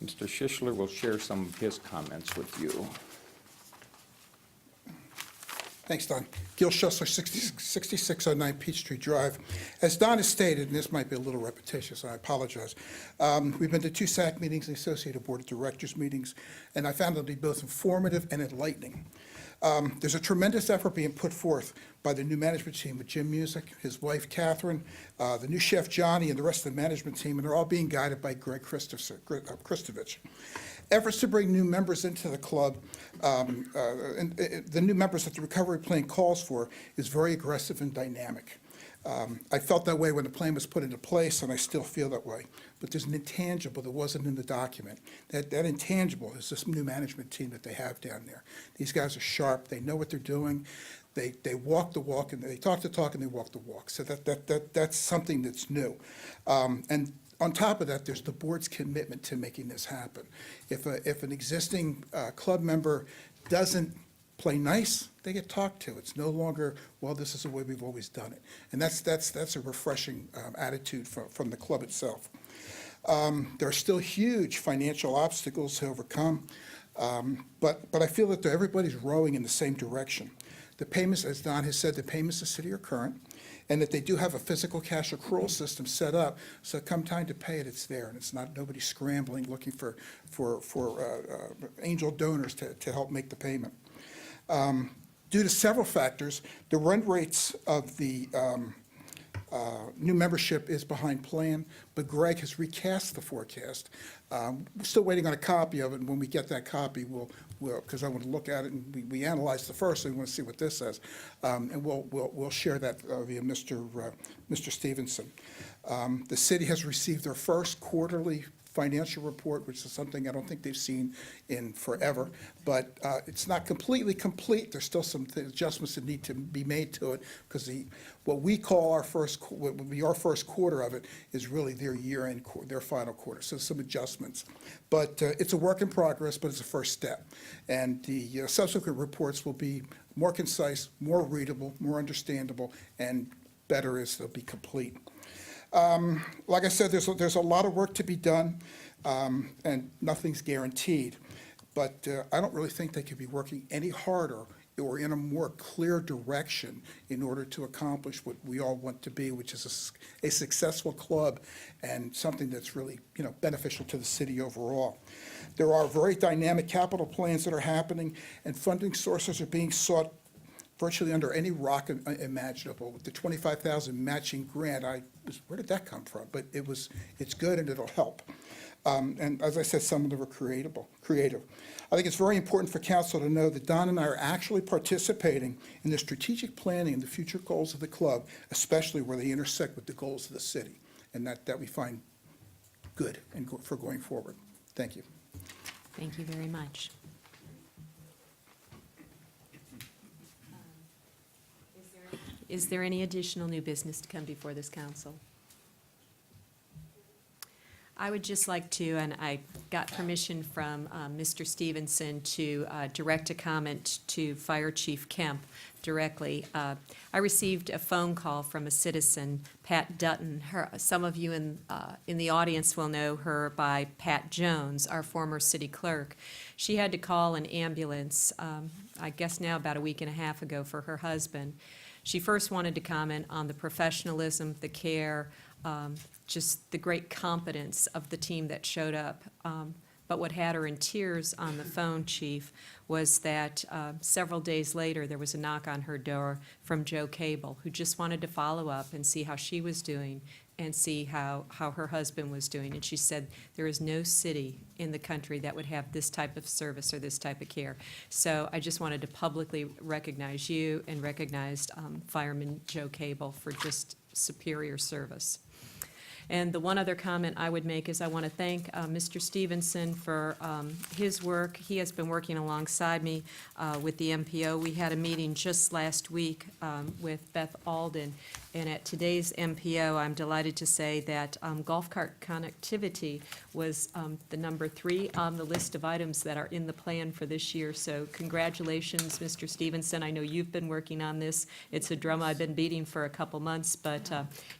Mr. Schischler will share some of his comments with you. Thanks, Don. Gil Schussler, 6609 Peachtree Drive. As Don has stated, and this might be a little repetitious, I apologize, we've been to 2 SAC meetings, the Associated Board of Directors meetings, and I found them to be both informative and enlightening. There's a tremendous effort being put forth by the new management team with Jim Music, his wife Catherine, the new chef Johnny, and the rest of the management team, and they're all being guided by Greg Kristovich. Efforts to bring new members into the club, and the new members that the recovery plan calls for, is very aggressive and dynamic. I felt that way when the plan was put into place, and I still feel that way. But there's an intangible that wasn't in the document. That intangible is this new management team that they have down there. These guys are sharp. They know what they're doing. They walk the walk, and they talk the talk, and they walk the walk. So that's something that's new. And on top of that, there's the board's commitment to making this happen. If an existing club member doesn't play nice, they get talked to. It's no longer, well, this is the way we've always done it. And that's a refreshing attitude from the club itself. There are still huge financial obstacles to overcome, but I feel that everybody's rowing in the same direction. The payments, as Don has said, the payments to the city are current, and that they do have a physical cash accrual system set up, so come time to pay it, it's there, and it's not nobody scrambling looking for angel donors to help make the payment. Due to several factors, the run rates of the new membership is behind plan, but Greg has recast the forecast. We're still waiting on a copy of it, and when we get that copy, we'll because I want to look at it, and we analyzed the first, so we want to see what this says, and we'll share that via Mr. Stevenson. The city has received their first quarterly financial report, which is something I don't think they've seen in forever, but it's not completely complete. There's still some adjustments that need to be made to it, because what we call what would be our first quarter of it is really their year-end, their final quarter, so some adjustments. But it's a work in progress, but it's a first step. And the subsequent reports will be more concise, more readable, more understandable, and better as they'll be complete. Like I said, there's a lot of work to be done, and nothing's guaranteed. But I don't really think they could be working any harder or in a more clear direction in order to accomplish what we all want to be, which is a successful club and something that's really, beneficial to the city overall. There are very dynamic capital plans that are happening, and funding sources are being sought virtually under any rock imaginable. With the $25,000 matching grant, where did that come from? But it's good and it'll help. And as I said, some of them are creative. I think it's very important for council to know that Don and I are actually participating in the strategic planning and the future goals of the club, especially where they intersect with the goals of the city, and that we find good and for going forward. Thank you. Thank you very much. Is there any additional new business to come before this council? I would just like to, and I got permission from Mr. Stevenson to direct a comment to Fire Chief Kemp directly. I received a phone call from a citizen, Pat Dutton. Some of you in the audience will know her by Pat Jones, our former city clerk. She had to call an ambulance, I guess now about a week and a half ago, for her husband. She first wanted to comment on the professionalism, the care, just the great competence of the team that showed up. But what had her in tears on the phone, Chief, was that several days later, there was a knock on her door from Joe Cable, who just wanted to follow up and see how she was doing and see how her husband was doing. And she said, there is no city in the country that would have this type of service or this type of care. So I just wanted to publicly recognize you and recognize Fireman Joe Cable for just superior service. And the one other comment I would make is I want to thank Mr. Stevenson for his work. He has been working alongside me with the MPO. We had a meeting just last week with Beth Alden, and at today's MPO, I'm delighted to say that golf cart connectivity was the number 3 on the list of items that are in the plan for this year. So congratulations, Mr. Stevenson. I know you've been working on this. It's a drum I've been beating for a couple months, but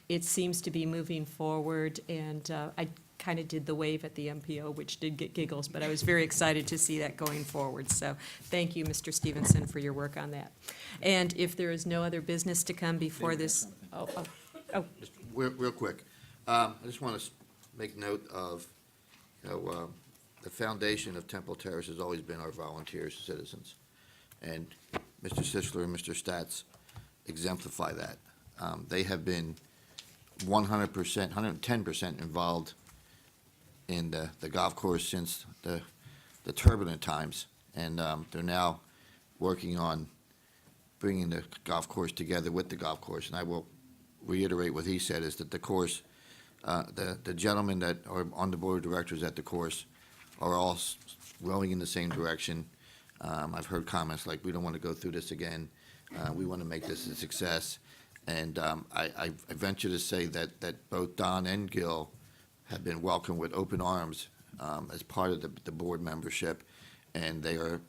it seems to be moving forward, and I kind of did the wave at the MPO, which did get giggles, but I was very excited to see that going forward. So thank you, Mr. Stevenson, for your work on that. And if there is no other business to come before this, Real quick, I just want to make note of, the foundation of Temple Terrace has always been our volunteers, citizens. And Mr. Sichler and Mr. Stats exemplify that. They have been 100%, 110% involved in the golf course since the turbulent times. And they're now working on bringing the golf course together with the golf course. And I will reiterate what he said, is that the course, the gentlemen that are on the board of directors at the course are all rowing in the same direction. I've heard comments like, we don't want to go through this again. We want to make this a success. And I venture to say that both Don and Gil have been welcomed with open arms as part of the board membership, and they're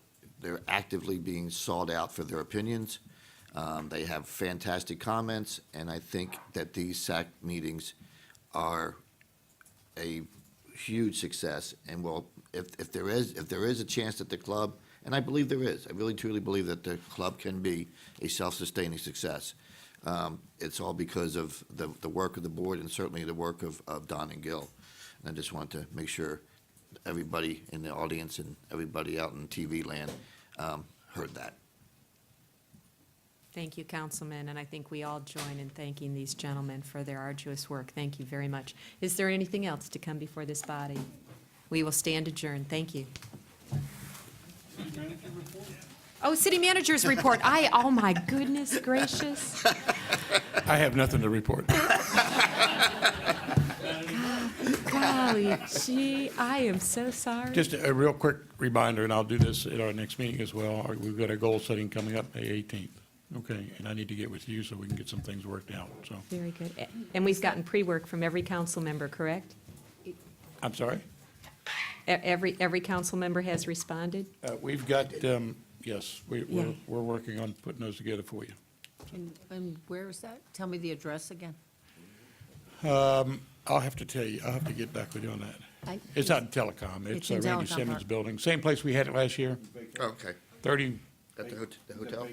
actively being sought out for their opinions. They have fantastic comments, and I think that these SAC meetings are a huge success. And will, if there is a chance that the club, and I believe there is, I really truly believe that the club can be a self-sustaining success. It's all because of the work of the board and certainly the work of Don and Gil. And I just want to make sure everybody in the audience and everybody out in TV land heard that. thank you, Councilman, and I think we all join in thanking these gentlemen for their arduous work. Thank you very much. Is there anything else to come before this body? We will stand adjourned. Thank you. Oh, city manager's report. Oh my goodness gracious. I have nothing to report. Golly gee, I am so sorry. Just a real quick reminder, and I'll do this at our next meeting as well. We've got a goal setting coming up May 18th. Okay, and I need to get with you so we can get some things worked out, so. Very good. And we've gotten pre-work from every council member, correct? I'm sorry? Every council member has responded? We've got, yes, Yeah. we're working on putting those together for you. And where is that? Tell me the address again. I'll have to tell you, I'll have to get back with you on that. It's out in Telecom. It's in Randy Telecom Simmons Park. building. Same place we had it last year, Okay. 30, At the hotel?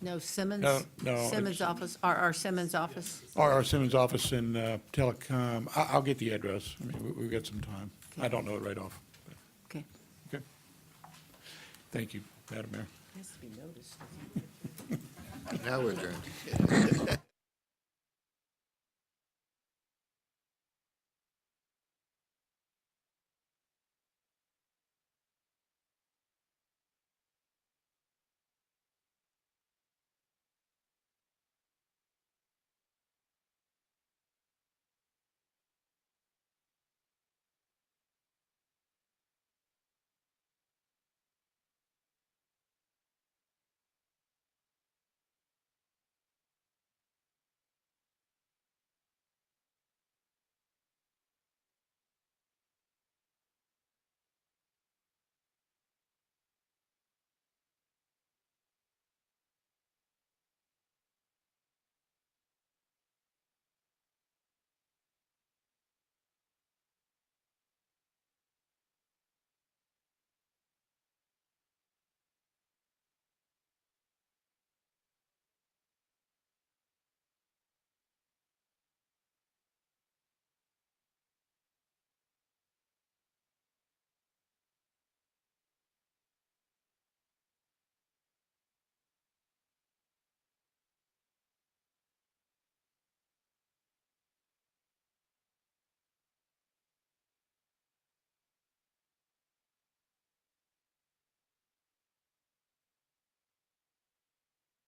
No, Simmons? No, Simmons office, our Simmons office? our Simmons office in Telecom. I'll get the address. I mean, we've got some time. I don't know it right off. Okay. Okay. Thank you, Madam Mayor. Has to be noticed. Now we're adjourned.